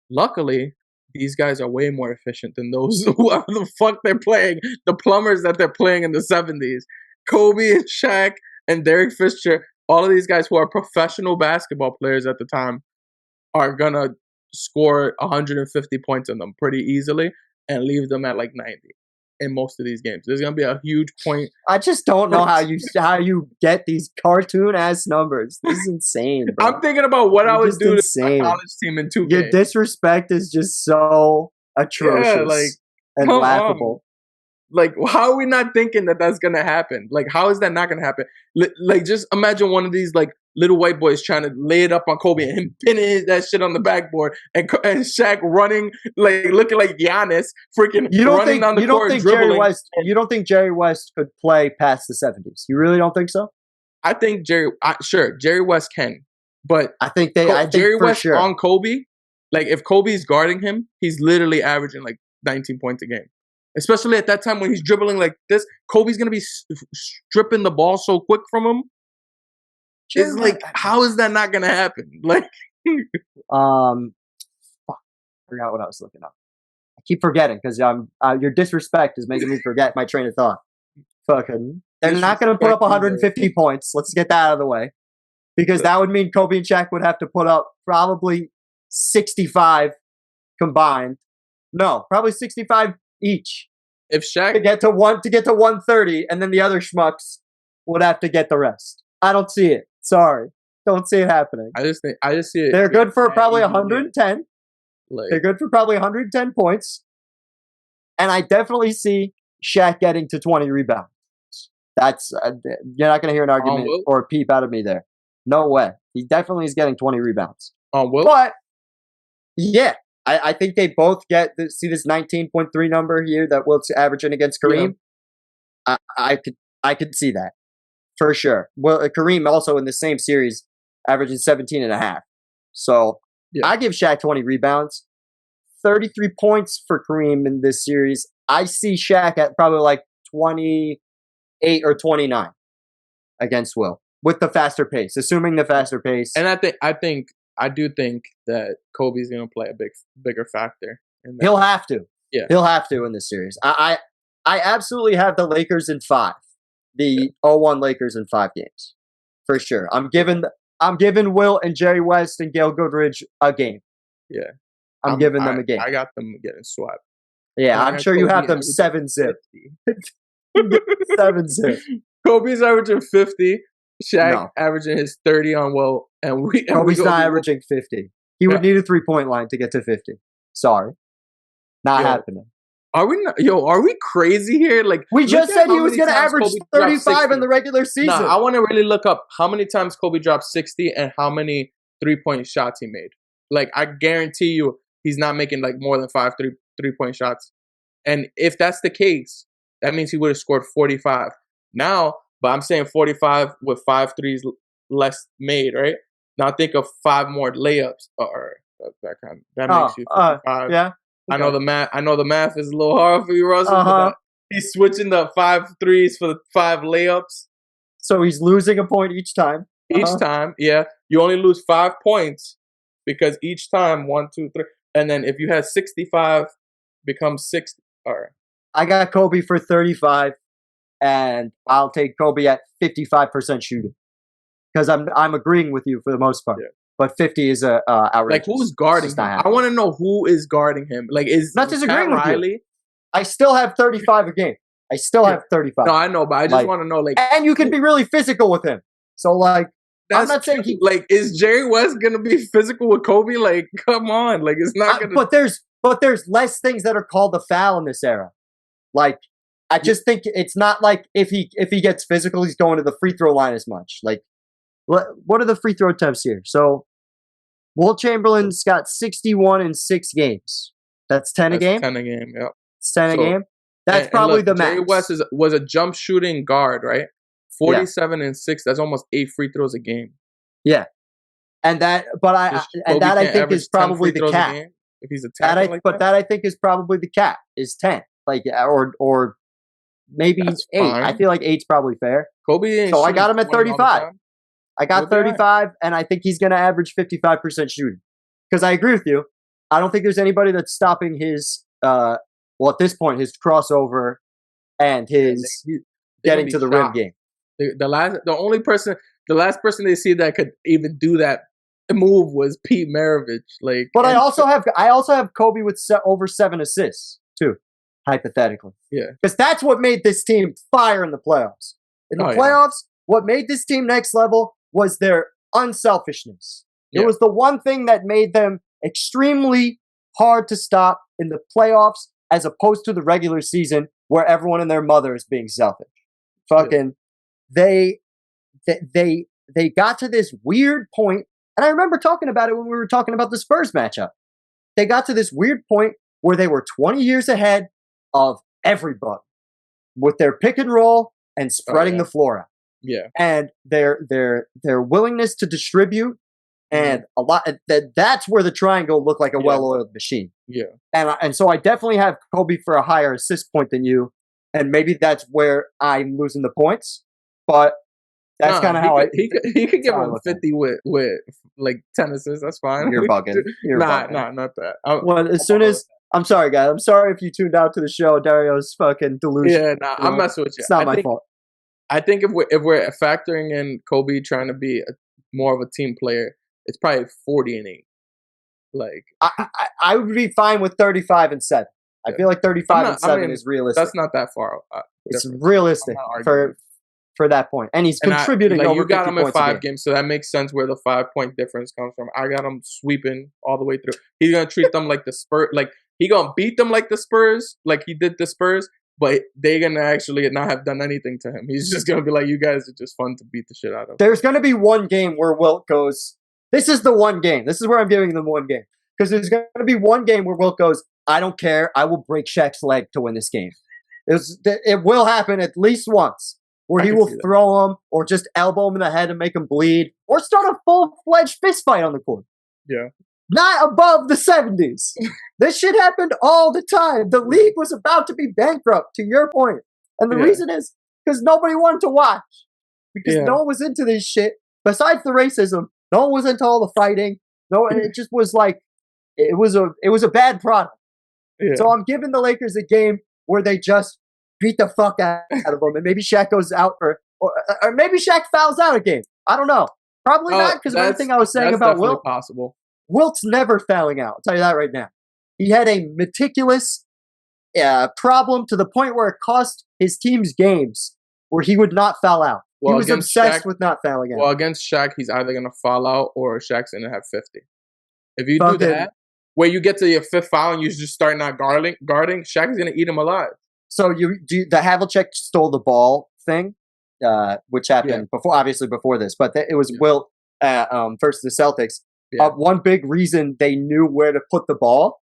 Luckily, these guys are way more efficient than those whoever the fuck they're playing, the plumbers that they're playing in the 70s. Kobe and Shaq and Derek Fisher, all of these guys who are professional basketball players at the time are gonna score 150 points on them pretty easily and leave them at like 90 in most of these games. There's gonna be a huge point. I just don't know how you get these cartoon ass numbers. This is insane, bro. I'm thinking about what I would do to my college team in 2K. Your disrespect is just so atrocious and laughable. Like, how are we not thinking that that's gonna happen? Like, how is that not gonna happen? Like, just imagine one of these like little white boys trying to lay it up on Kobe and him pinning that shit on the backboard, and Shaq running like looking like Giannis, freaking running down the court dribbling. You don't think Jerry West could play past the 70s? You really don't think so? I think Jerry West can, but I think Jerry West on Kobe. Like, if Kobe's guarding him, he's literally averaging like 19 points a game. Especially at that time when he's dribbling like this, Kobe's gonna be stripping the ball so quick from him. It's like, how is that not gonna happen? Like, I forgot what I was looking up. I keep forgetting because your disrespect is making me forget my train of thought. Fucking, they're not gonna put up 150 points. Let's get that out of the way, because that would mean Kobe and Shaq would have to put up probably 65 combined. No, probably 65 each. If Shaq to get to 130, and then the other schmucks would have to get the rest. I don't see it. Sorry, don't see it happening. I just see it. They're good for probably 110. They're good for probably 110 points, and I definitely see Shaq getting to 20 rebounds. That's you're not going to hear an argument or a peep out of me there. No way. He definitely is getting 20 rebounds. But yeah. I think they both see this 19.3 number here that Wilt's averaging against Kareem. Yeah. I could see that for sure. Well, Kareem also in the same series averaging 17.5. So I give Shaq 20 rebounds, 33 points for Kareem in this series. I see Shaq at probably like 28 or 29 against Will with the faster pace, assuming the faster pace. And I do think that Kobe's going to play a bigger factor. He'll have to. Yeah. He'll have to in this series. I absolutely have the Lakers in 5. The 0-1 Lakers in 5 games. For sure. I'm giving Will and Jerry West and Gail Goodrich a game. Yeah. I'm giving them a game. I got them getting swept. Yeah, I'm sure you have them 7-0. 7-0. Kobe's averaging 50. Shaq averaging his 30 on Will, and Kobe's not averaging 50. He would need a 3-point line to get to 50. Sorry, not happening. Are we crazy here? Like, we just said he was going to average 35 in the regular season. No, I want to really look up how many times Kobe dropped 60 and how many 3-point shots he made. Like, I guarantee you, he's not making like more than 5 3-point shots. And if that's the case, that means he would have scored 45. Now. But I'm saying 45 with 5 threes less made, right? Now think of 5 more layups, or that makes you 55. Yeah. Okay. I know the math is a little hard for you, Russell. But he's switching the 5 threes for the 5 layups. So he's losing a point each time. Each time, yeah, you only lose 5 points because each time 1, 2, 3, and then if you had 65, becomes 60. All right. I got Kobe for 35, and I'll take Kobe at 55% shooting because I'm agreeing with you for the most part. Yeah. But 50 is outrageous. Like, who's guarding him? I want to know who is guarding him. Like, is not disagreeing with you. I still have 35 a game. I still have 35. No, I know, but I just want to know, like, and you can be really physical with him. So, like, I'm not saying is Jerry West gonna be physical with Kobe? Like, come on, like, it's not gonna. But there's less things that are called a foul in this era. Like, I just think it's not like if he gets physical, he's going to the free throw line as much. Like, what are the free throw attempts here? So, Wilt Chamberlain's got 61 in 6 games. That's 10 a game. 10 a game. Yeah. It's 10 a game. That's probably the max. Jerry West was a jump shooting guard, right? 47 and 6. That's almost 8 free throws a game. Yeah, and that I think is probably the cap. If he's attacking that I think is probably the cap is 10, like or maybe that's 8. Fine. I feel like 8's probably fair. Kobe. So I got him at 35. I got 35, and I think he's going to average 55% shooting. Because I agree with you. I don't think there's anybody that's stopping his, at this point, his crossover and his getting to the rim game. The last person they see that could even do that move was Pete Maravich. Like, but I also have Kobe with over 7 assists too, hypothetically. Yeah, because that's what made this team fire in the playoffs. In the playoffs, what made this team next level was their unselfishness. It was the one thing that made them extremely hard to stop in the playoffs, as opposed to the regular season where everyone and their mother is being selfish. Fucking, they got to this weird point, and I remember talking about it when we were talking about the Spurs matchup. They got to this weird point where they were 20 years ahead of everybody with their pick and roll and spreading the floor out. Yeah, and their willingness to distribute, and a lot. That's where the triangle looked like a well-oiled machine. Yeah, and so I definitely have Kobe for a higher assist point than you, and maybe that's where I'm losing the points. But that's kind of how he could give him 50 with like 10 assists. That's fine. You're bugging. Nah, not that. As soon as I'm sorry, guys. I'm sorry if you tuned out to the show. Dario's fucking delusion. Yeah, nah, I'm messing with you. It's not my fault. I think if we're factoring in Kobe trying to be more of a team player, it's probably 40 and 8. Like, I would be fine with 35 and 7. I feel like 35 and 7 is realistic. That's not that far. It's realistic for that point, and he's contributing over 50 points. You got him in 5 games, so that makes sense where the 5-point difference comes from. I got him sweeping all the way through. He's gonna treat them like the Spurs, like he gonna beat them like the Spurs, like he did the Spurs. But they're going to actually not have done anything to him. He's just going to be like, you guys are just fun to beat the shit out of. There's going to be one game where Wilt goes, this is the one game. This is where I'm giving them one game. Because there's going to be one game where Wilt goes, I don't care. I will break Shaq's leg to win this game. It will happen at least once. Where he will throw him or just elbow him in the head and make him bleed. Or start a full-fledged fist fight on the court. Yeah. Not above the 70s. This shit happened all the time. The league was about to be bankrupt, to your point. And the reason is because nobody wanted to watch. Because no one was into this shit. Besides the racism, no one was into all the fighting. It just was like, it was a bad product. Yeah. So I'm giving the Lakers a game where they just beat the fuck out of them. And maybe Shaq goes out or maybe Shaq fouls out a game. I don't know. Probably not because of everything I was saying about Wilt. Possible. Wilt's never fouling out. I'll tell you that right now. He had a meticulous problem to the point where it cost his team's games where he would not foul out. He was obsessed with not fouling out. Well, against Shaq, he's either going to foul out or Shaq's going to have 50. If you do that, where you get to your 5th foul and you just start not guarding, Shaq is going to eat him alive. So the Havlicek stole the ball thing, which happened before this, but it was Wilt versus the Celtics. Yeah. One big reason they knew where to put the ball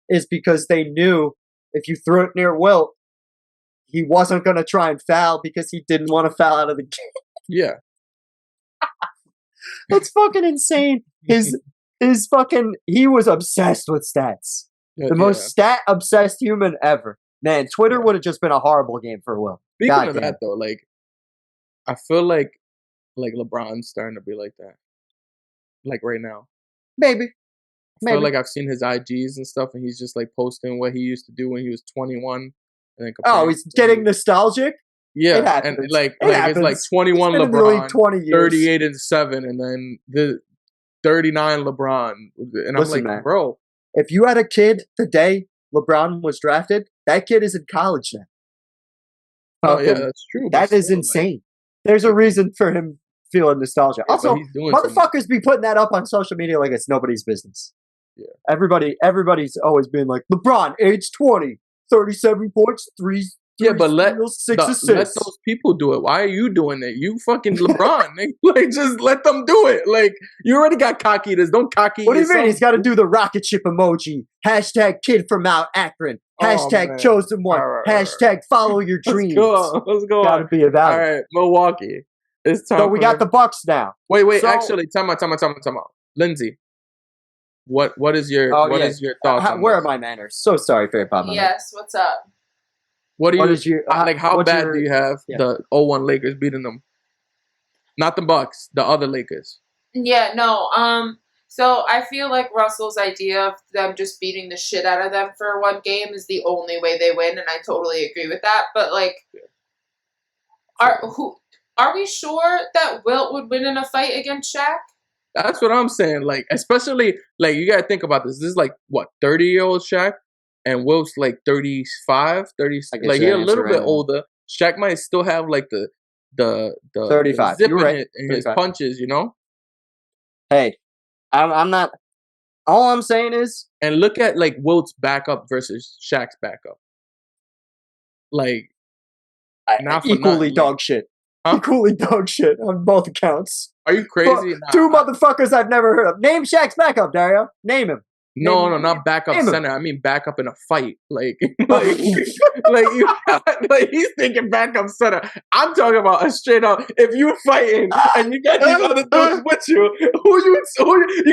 is because they knew if you threw it near Wilt, he wasn't going to try and foul because he didn't want to foul out of the game. Yeah. That's fucking insane. He was obsessed with stats. The most stat-obsessed human ever. Man, Twitter would have just been a horrible game for Wilt. Speaking of that, though, like, I feel like like LeBron's starting to be like that. Like right now. Maybe. I feel like I've seen his IGs and stuff, and he's just like posting what he used to do when he was 21. And then he's getting nostalgic? Yeah, and like it's like 21 LeBron, 20 years. 38 and 7, and then the 39 LeBron. And I'm like, man, bro. If you had a kid the day LeBron was drafted, that kid is in college now. Oh, yeah, that's true. That is insane. There's a reason for him feeling nostalgia. Yeah, also, motherfuckers be putting that up on social media like it's nobody's business. Yeah. Everybody's always been like, LeBron, age 20, 37 points, 3 but let assists. Let those people do it. Why are you doing it? You fucking LeBron. Like, just let them do it. Like, you already got cocky. Don't cocky. What do you mean? He's got to do the rocket ship emoji. Hashtag kid from Mount Akron. Hashtag chosen one. Hashtag follow your dreams. Let's go. Got to be about it. All right, Milwaukee. It's time. So we got the Bucks now. Wait. Actually, time out. Lindsay, what is your thoughts on where this? are my manners? So sorry for your problem. Yes, what's up? What is your how bad do you have the 0-1 Lakers beating them? Not the Bucks, the other Lakers. Yeah, no. So I feel like Russell's idea of them just beating the shit out of them for one game is the only way they win, and I totally agree with that. But like, are we sure that Wilt would win in a fight against Shaq? That's what I'm saying. Like, especially like you gotta think about this. This is like what 30-year-old Shaq. And Wilt's like 35, 30. Like he's a little bit older. Shaq might still have like the 35. zip You're right. in his punches, you know. Hey, I'm not. All I'm saying is, and look at like Wilt's backup versus Shaq's backup. Like, equally dog shit. Huh? Equally dog shit on both accounts. Are you crazy? Two motherfuckers I've never heard of. Name Shaq's backup, Dario. Name him. No, not backup center. I mean backup in a fight. Like he's thinking backup center. I'm talking about a straight up. If you're fighting and you got these other dudes with you, you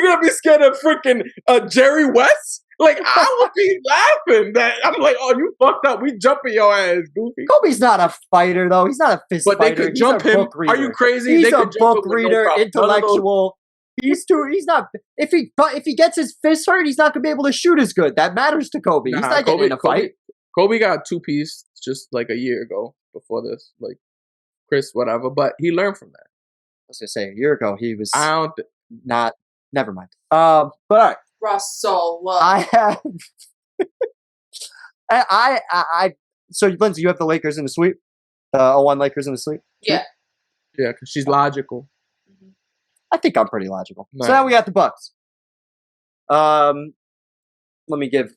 gonna be scared of freaking Jerry West? Like I would be laughing. That I'm like, oh, you fucked up. We jumping your ass, goofy. Kobe's not a fighter though. He's not a fist fighter. But they could jump him. Are you crazy? He's a book reader, intellectual. He's not. If he gets his fist hurt, he's not gonna be able to shoot as good. That matters to Kobe. He's not getting in a fight. Kobe got 2-piece just like a year ago before this, like Chris, whatever. But he learned from that. I was gonna say a year ago he was. Not. Never mind. But all right. Russell, I have. So Lindsay, you have the Lakers in the sweep. 0-1 Lakers in the sweep. Yeah. Yeah, because she's logical. I think I'm pretty logical. Right. So now we got the Bucks. Let me give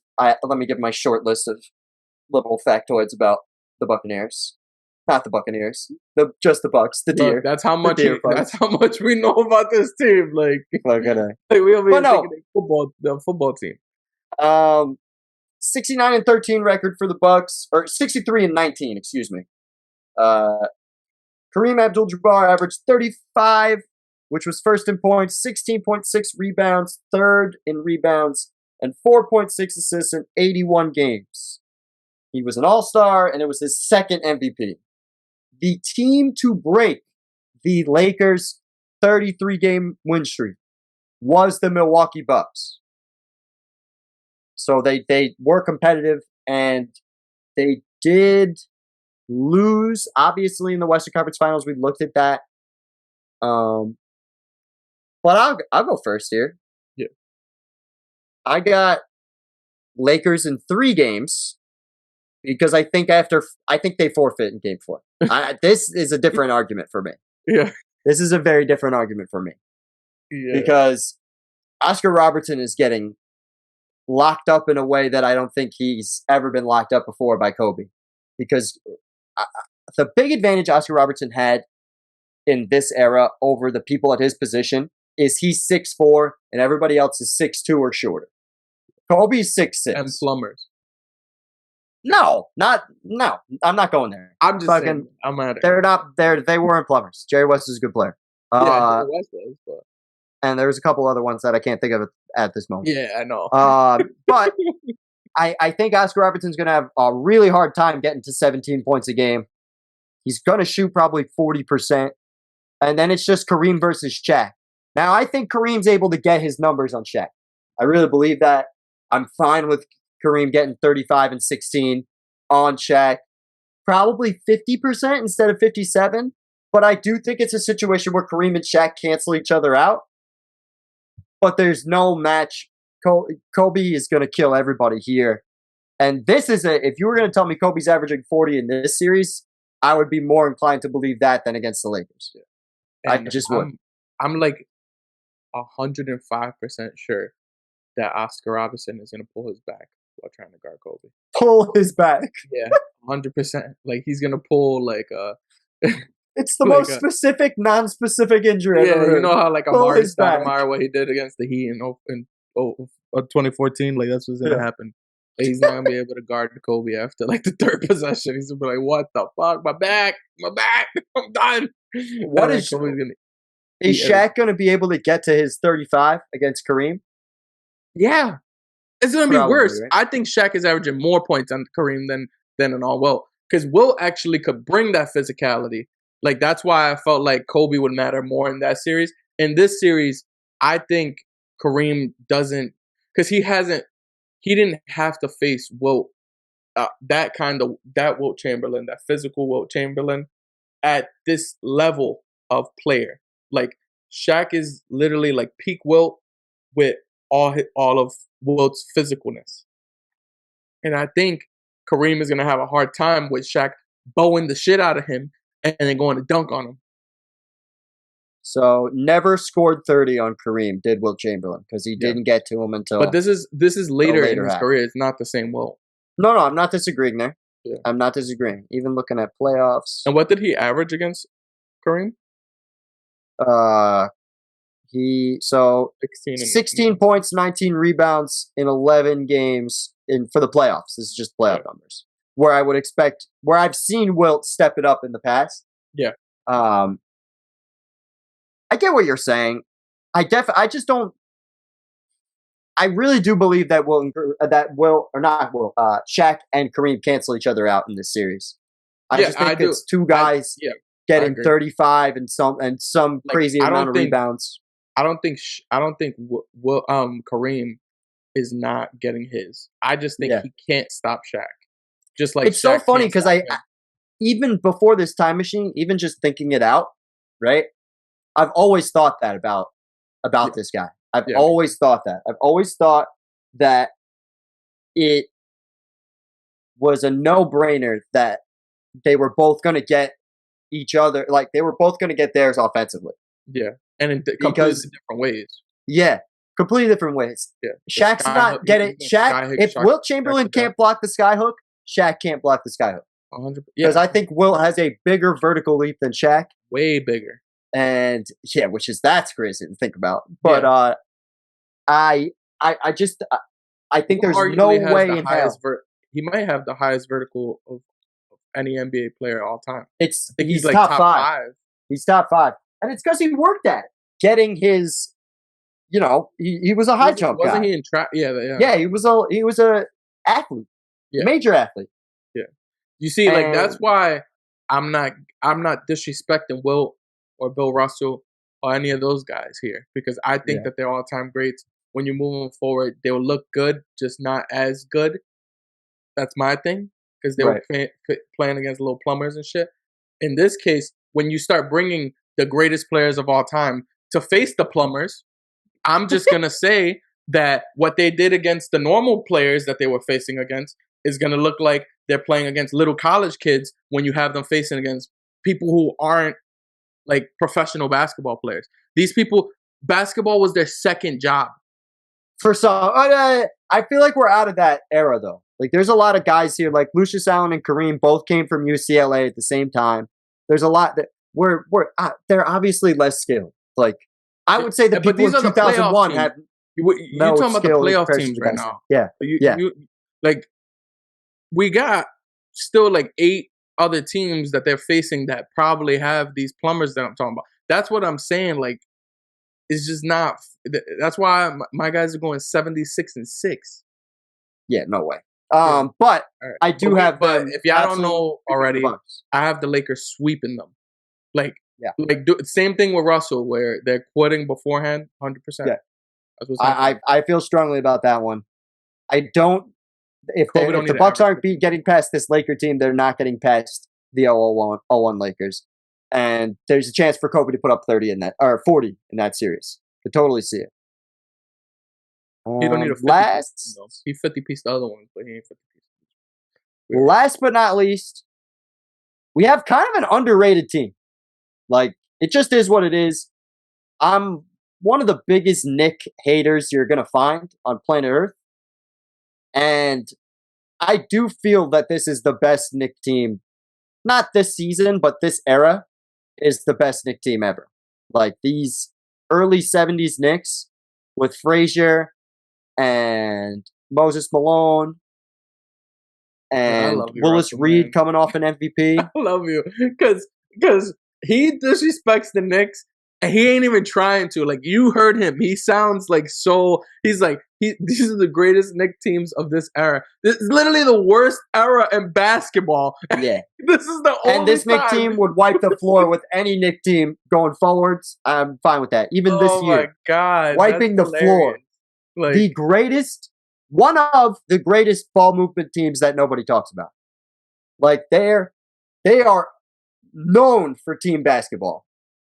my short list of little factoids about the Buccaneers. Not the Buccaneers. Just the Bucks. The Deer. Look, that's how much we know about this team. Like we over here thinking the football team. 69-13 record for the Bucks, or 63-19. Excuse me. Kareem Abdul-Jabbar averaged 35. Which was first in points, 16.6 rebounds, third in rebounds, and 4.6 assists in 81 games. He was an all-star, and it was his second MVP. The team to break the Lakers' 33-game win streak was the Milwaukee Bucks. So they were competitive, and they did lose, obviously, in the Western Conference Finals. We looked at that. But I'll go first here. Yeah. I got Lakers in 3 games because I think they forfeit in Game 4. This is a different argument for me. Yeah. This is a very different argument for me. Yeah. Because Oscar Robertson is getting locked up in a way that I don't think he's ever been locked up before by Kobe. Because the big advantage Oscar Robertson had in this era over the people at his position is he's 6'4", and everybody else is 6'2" or shorter. Kobe's 6'6". And plumbers. No, I'm not going there. I'm just saying, I'm at it. They weren't plumbers. Jerry West is a good player. Yeah, Jerry West was, but... And there's a couple other ones that I can't think of at this moment. Yeah, I know. But I think Oscar Robertson's going to have a really hard time getting to 17 points a game. He's going to shoot probably 40%. And then it's just Kareem versus Shaq. Now, I think Kareem's able to get his numbers on Shaq. I really believe that. I'm fine with Kareem getting 35 and 16 on Shaq. Probably 50% instead of 57. But I do think it's a situation where Kareem and Shaq cancel each other out. But there's no match. Kobe is going to kill everybody here. And this is if you were going to tell me Kobe's averaging 40 in this series, I would be more inclined to believe that than against the Lakers. And I just would. I'm like 105% sure that Oscar Robertson is going to pull his back while trying to guard Kobe. Pull his back? Yeah, 100%. Like, he's going to pull, like, it's the most specific, non-specific injury I've ever heard. You know how, like, Amari Stoudemire, what he did against the Heat in 2014? Like, that's what's going to happen. Like, he's not going to be able to guard Kobe after, like, the third possession. He's going to be like, what the fuck? My back. I'm done. What is Shaq going to be able to get to his 35 against Kareem? Yeah. It's going to be worse. Right? I think Shaq is averaging more points on Kareem than in all Wilt. Because Wilt actually could bring that physicality. Like, that's why I felt like Kobe would matter more in that series. In this series, I think Kareem doesn't, because he didn't have to face Wilt, that Wilt Chamberlain, that physical Wilt Chamberlain at this level of player. Like, Shaq is literally like peak Wilt with all of Wilt's physicalness. And I think Kareem is going to have a hard time with Shaq bowing the shit out of him and then going to dunk on him. So never scored 30 on Kareem, did Wilt Chamberlain, because he didn't get to him until. But this is later in his career. It's not the same Wilt. No, I'm not disagreeing there. Yeah. I'm not disagreeing. Even looking at playoffs. And what did he average against Kareem? 16 points, 19 rebounds in 11 games for the playoffs. This is just playoff numbers. Where I've seen Wilt step it up in the past. Yeah. I get what you're saying. I really do believe that Shaq and Kareem cancel each other out in this series. I just think it's two guys getting 35 and some crazy amount of rebounds. I don't think Kareem is not getting his. I just think he can't stop Shaq. Just like it's Shaq so funny because even before this time machine, even just thinking it out, right? I've always thought that about this guy. I've always thought that. I've always thought that it was a no-brainer that they were both going to get each other, like they were both going to get theirs offensively. Yeah, and in completely different ways. Yeah, completely different ways. Yeah, Shaq's not getting Shaq. If Wilt Chamberlain can't block the skyhook, Shaq can't block the skyhook. 100%. Because I think Wilt has a bigger vertical leap than Shaq. Way bigger. And that's crazy to think about. But I think there's no way in hell. He might have the highest vertical of any NBA player all time. He's like top five. He's top 5. And it's because he worked at it. Getting his, he was a high jump guy. Wasn't he in track? Yeah. Yeah, he was a athlete. Yeah. Major athlete. Yeah. You see, like that's why I'm not disrespecting Wilt or Bill Russell or any of those guys here, because I think that they're all-time greats. When you move them forward, they'll look good, just not as good. That's my thing, because they were playing against little plumbers and shit. In this case, when you start bringing the greatest players of all time to face the plumbers, I'm just going to say that what they did against the normal players that they were facing against is going to look like they're playing against little college kids when you have them facing against people who aren't like professional basketball players. These people, basketball was their second job. For some, I feel like we're out of that era though. Like there's a lot of guys here, like Lucius Allen and Kareem both came from UCLA at the same time. There's a lot that they're obviously less skilled. Like I would say the people in 2001 have you're talking about the playoff teams right now. Yeah. Like we got still like 8 other teams that they're facing that probably have these plumbers that I'm talking about. That's what I'm saying. Like, it's just not. That's why my guys are going 76-6. Yeah, no way. But right. I do have. But if y'all don't know already, I have the Lakers sweeping them. Like Yeah. Like same thing with Russell, where they're quitting beforehand, 100%. Yeah. That's what's happening. I feel strongly about that one. I don't. If the Bucks aren't getting past this Laker team, they're not getting past the 0-1 Lakers. And there's a chance for Kobe to put up 30 in that, or 40 in that series. Could totally see it. He don't need a 50 piece, though. He 50 piece the other ones, but he ain't 50 piece. Last but not least, we have kind of an underrated team. Like, it just is what it is. I'm one of the biggest Knick haters you're going to find on planet Earth. And I do feel that this is the best Knick team. Not this season, but this era is the best Knick team ever. Like, these early 70s Knicks with Frazier and Moses Malone and Willis Reed coming off an MVP. I love you. Because he disrespects the Knicks and he ain't even trying to. Like, you heard him. He sounds like so. He's like, these are the greatest Knick teams of this era. This is literally the worst era in basketball. Yeah. This is the only And this Knick team would wipe the floor with any Knick team going forwards. I'm fine with that. Even this year. Oh, my God. Wiping the floor. Like, the greatest, one of the greatest ball movement teams that nobody talks about. Like, they are known for team basketball.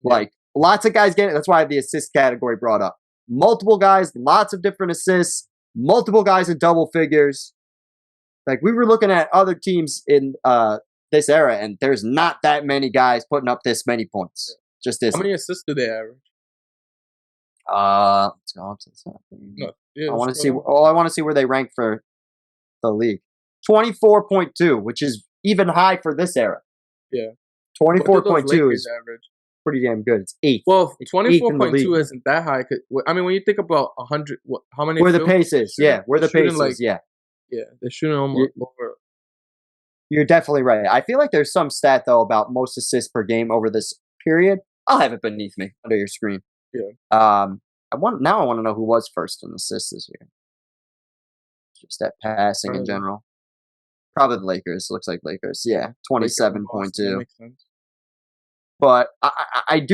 Yeah. Like, lots of guys get it. That's why I have the assist category brought up. Multiple guys, lots of different assists, multiple guys in double figures. Like, we were looking at other teams in this era, and there's not that many guys putting up this many points. Yeah. Just isn't. How many assists do they average? Let's go to something. No, yeah, I want to see. I want to see where they rank for the league. 24.2, which is even high for this era. Yeah, 24.2 is average. Pretty damn good. It's 8th. Well, 24.2 isn't that high. I mean, when you think about 100, how many? Where the pace is, yeah. Where the pace is, yeah. Yeah, they're shooting almost over. You're definitely right. I feel like there's some stat though about most assists per game over this period. I'll have it beneath me under your screen. Yeah. I want to know who was first in assists this year. Just that passing in general. Probably the Lakers. Looks like Lakers. Yeah, 27.2. But I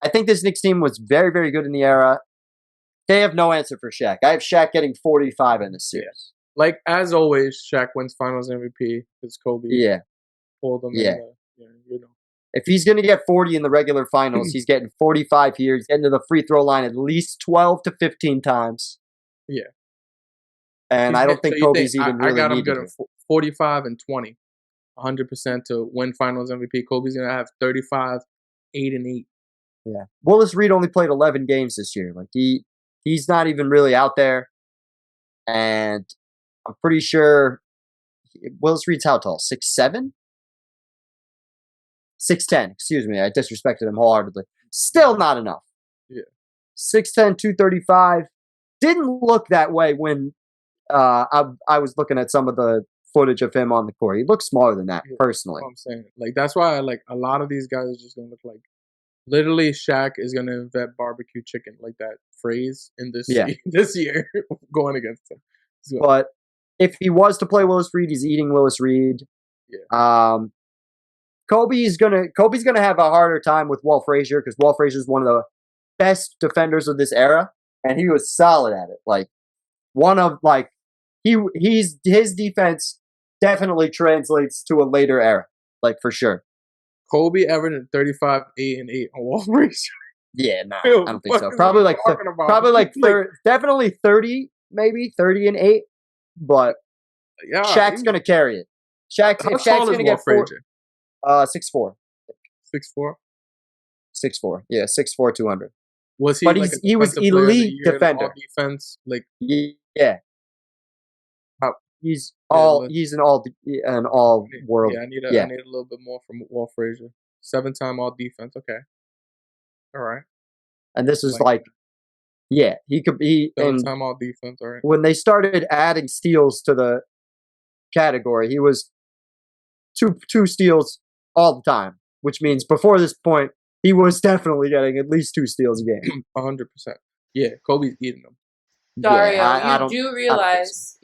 think this Knicks team was very, very good in the era. They have no answer for Shaq. I have Shaq getting 45 in this series. Yeah. Like, as always, Shaq wins Finals MVP because Kobe pulled them. Yeah. If he's going to get 40 in the regular finals, he's getting 45 here. He's getting to the free throw line at least 12 to 15 times. Yeah. And I don't think Kobe's even really I got him getting 45 and 20. 100% to win Finals MVP. Kobe's going to have 35, 8 and 8. Yeah. Willis Reed only played 11 games this year. Like, he's not even really out there. And I'm pretty sure Willis Reed's how tall? 6'7"? 6'10", excuse me. I disrespected him wholeheartedly. Still not enough. Yeah. 6'10", 235. Didn't look that way when I was looking at some of the footage of him on the court. He looks smaller than that, personally. That's what I'm saying. Like, that's why a lot of these guys are just going to look like, literally Shaq is going to invent barbecue chicken, like that phrase in this year going against him. So. But if he was to play Willis Reed, he's eating Willis Reed. Yeah. Kobe's gonna have a harder time with Walt Frazier because Walt Frazier is one of the best defenders of this era, and he was solid at it. Like, his defense definitely translates to a later era, like, for sure. Kobe averaging 35, 8 and 8 on Walt Frazier. Yeah, no, I don't think so. Probably like definitely 30, maybe 30 and 8. But Shaq's gonna carry it. Shaq's gonna get 4. 6'4". 6'4". 6'4". Yeah, 6'4", 200. Was he? But like he was elite defender. Defense, like, yeah. He's an all world. Yeah, I need a little bit more from Walt Frazier. 7-time all defense. Okay. All right. And this is he could be 7-time all defense. All right. When they started adding steals to the category, he was two steals all the time, which means before this point, he was definitely getting at least 2 steals a game. 100%. Yeah, Kobe's eating them. Dario, you do realize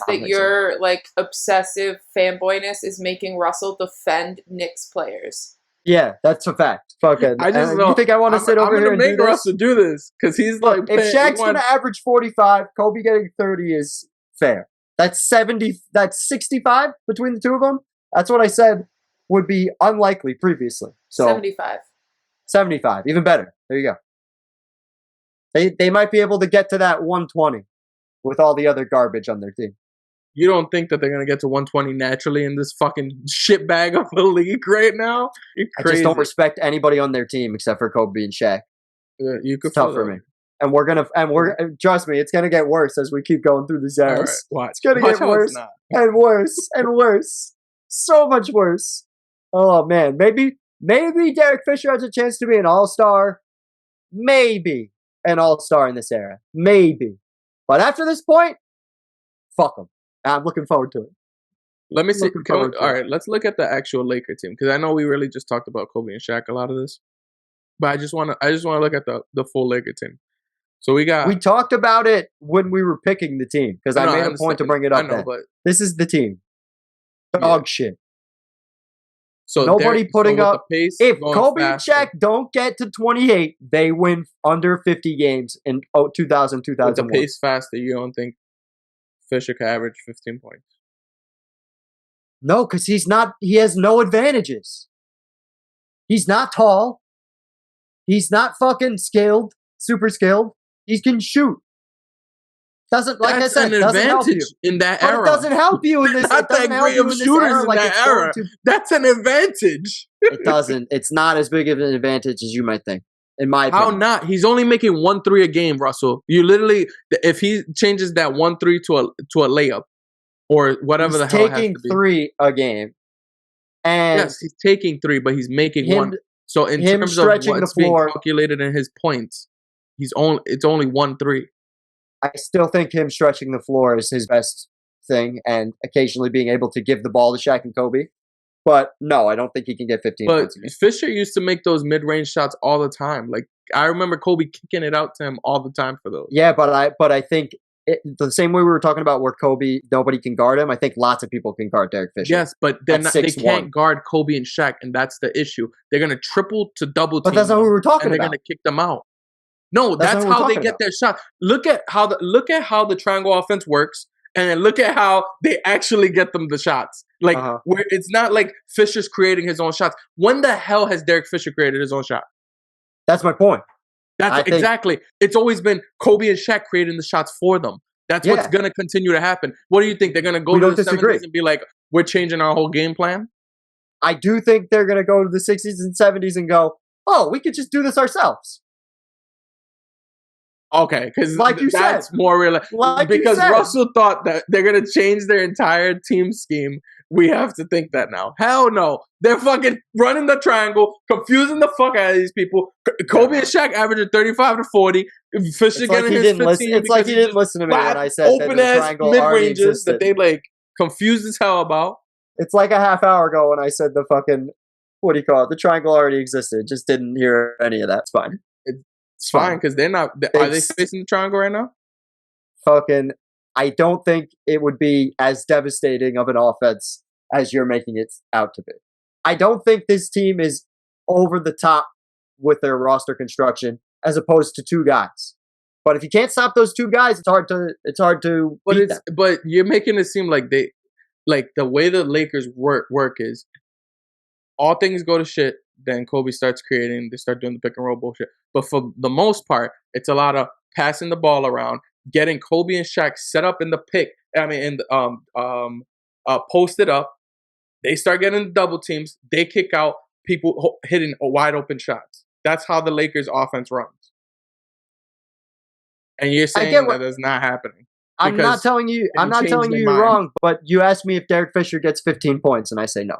that your like obsessive fanboyness is making Russell defend Knicks players. Yeah, that's a fact. Fucking. I just know. You think I want to sit over here and do this? I'm gonna make Russell do this because he's like. If Shaq's gonna average 45, Kobe getting 30 is fair. That's 70. That's 65 between the two of them. That's what I said would be unlikely previously. So 75. 75, even better. There you go. They might be able to get to that 120 with all the other garbage on their team. You don't think that they're going to get to 120 naturally in this fucking shitbag of a league right now? You're crazy. I just don't respect anybody on their team except for Kobe and Shaq. You could it's tough for me. And we're trust me, it's gonna get worse as we keep going through these eras. Right, it's gonna get worse and worse and worse. So much worse. Oh man, maybe Derek Fisher has a chance to be an all-star. Maybe an all-star in this era. Maybe. But after this point, fuck him. I'm looking forward to it. Let me see. All right, let's look at the actual Laker team because I know we really just talked about Kobe and Shaq a lot of this, but I just want to look at the full Laker team. So we talked about it when we were picking the team because I made a point to bring it up. But this is the team. Dog shit. So nobody putting up. If Kobe and Shaq don't get to 28, they win under 50 games in 2000, 2001. With the pace faster, you don't think Fisher could average 15 points? No, because he has no advantages. He's not tall. He's not fucking skilled, super skilled. He can shoot. Doesn't, like I said, doesn't help you in that era. It doesn't help you in this. Not that great of shooters in that era. That's an advantage. It doesn't. It's not as big of an advantage as you might think. In my opinion. How not? He's only making 1-3 a game, Russell. You literally, if he changes that 1-3 to a layup or whatever the hell it has to be. He's taking 3 a game. And yes, he's taking 3, but he's making 1. So in terms of what's being calculated in his points, it's only 1-3. I still think him stretching the floor is his best thing, and occasionally being able to give the ball to Shaq and Kobe. But no, I don't think he can get 15 points a game. Fisher used to make those mid-range shots all the time. Like I remember Kobe kicking it out to him all the time for those. Yeah, but I think the same way we were talking about where Kobe, nobody can guard him. I think lots of people can guard Derek Fisher. Yes, but they can't guard Kobe and Shaq, and that's the issue. They're gonna triple to double team. But that's not what we were talking about. And they're gonna kick them out. No, that's how they get their shot. Look at how the triangle offense works, and then look at how they actually get them the shots. Like where it's not like Fisher's creating his own shots. When the hell has Derek Fisher created his own shot? That's my point. That's exactly. It's always been Kobe and Shaq creating the shots for them. That's what's going to continue to happen. What do you think? They're going to go to the 70s and be like, we're changing our whole game plan? I do think they're going to go to the 60s and 70s and go, oh, we could just do this ourselves. Okay, because like that's more real. Because Russell thought that they're going to change their entire team scheme. We have to think that now. Hell no. They're fucking running the triangle, confusing the fuck out of these people. Kobe and Shaq averaging 35 to 40. Fisher getting his 15. It's like he didn't listen to me when I said that the triangle already existed. That they like confused as hell about. It's like a half hour ago when I said the fucking, what do you call it? The triangle already existed. Just didn't hear any of that. It's fine. It's fine because they're not. Are they facing the triangle right now? Fucking, I don't think it would be as devastating of an offense as you're making it out to be. I don't think this team is over the top with their roster construction as opposed to 2 guys. But if you can't stop those 2 guys, it's hard to. But you're making it seem like the way the Lakers work is all things go to shit. Then Kobe starts creating. They start doing the pick and roll bullshit. But for the most part, it's a lot of passing the ball around, getting Kobe and Shaq set up in the pick. Posted up. They start getting double teams. They kick out people hitting wide open shots. That's how the Lakers offense runs. And you're saying that is not happening. I'm not telling you you're wrong, but you asked me if Derek Fisher gets 15 points, and I say no.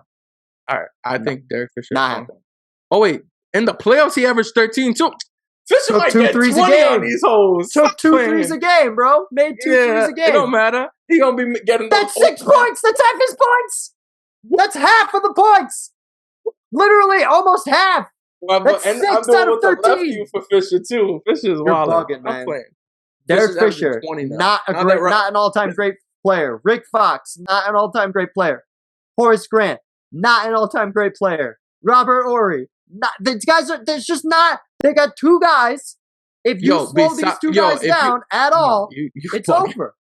All right, I think Derek Fisher not happening. Oh wait, in the playoffs he averaged 13 too. Fisher might get 20 on these hoes. Took 2 threes a game, bro. Made 2 threes a game. It don't matter. He gonna be getting. That's 6 points. That's half his points. That's half of the points. Literally, almost half. That's 6 out of 13. For Fisher too. Fisher's wild. Bugging, man. Derek Fisher, not an all-time great player. Rick Fox, not an all-time great player. Horace Grant, not an all-time great player. Robert Horry. These guys are. There's just not. They got two guys. If you slow these two guys down at all, it's over.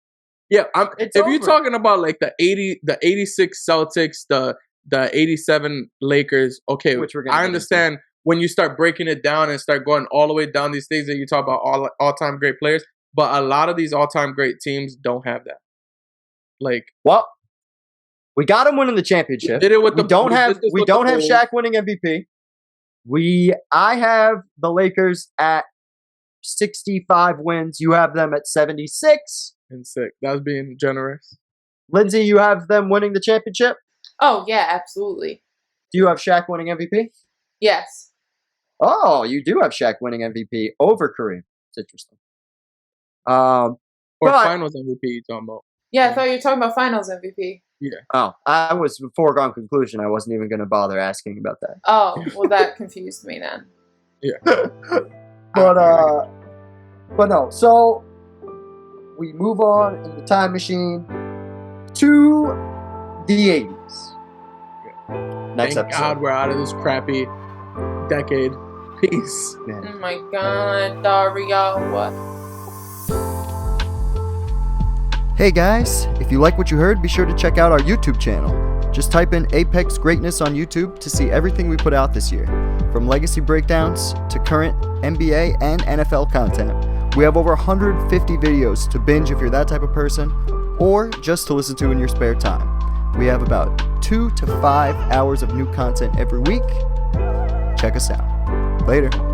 Yeah, if you're talking about like the 86 Celtics, the 87 Lakers, okay, I understand when you start breaking it down and start going all the way down these things that you talk about all-time great players, but a lot of these all-time great teams don't have that. Like, well, we got him winning the championship. We did it with we don't have Shaq winning MVP. I have the Lakers at 65 wins. You have them at 76. And 6. That was being generous. Lindsay, you have them winning the championship? Oh, yeah, absolutely. Do you have Shaq winning MVP? Yes. Oh, you do have Shaq winning MVP over Kareem. It's interesting. Or finals MVP you talking about. Yeah, I thought you were talking about finals MVP. Yeah. Oh, I was a foregone conclusion. I wasn't even going to bother asking about that. Oh, well, that confused me then. Yeah. But no. So we move on in the time machine to the 80s. Next Thank episode. God we're out of this crappy decade. Peace. Man. Oh my God, Dario, what? Hey guys, if you like what you heard, be sure to check out our YouTube channel. Just type in Apex Greatness on YouTube to see everything we put out this year. From legacy breakdowns to current NBA and NFL content. We have over 150 videos to binge if you're that type of person, or just to listen to in your spare time. We have about 2 to 5 hours of new content every week. Check us out. Later.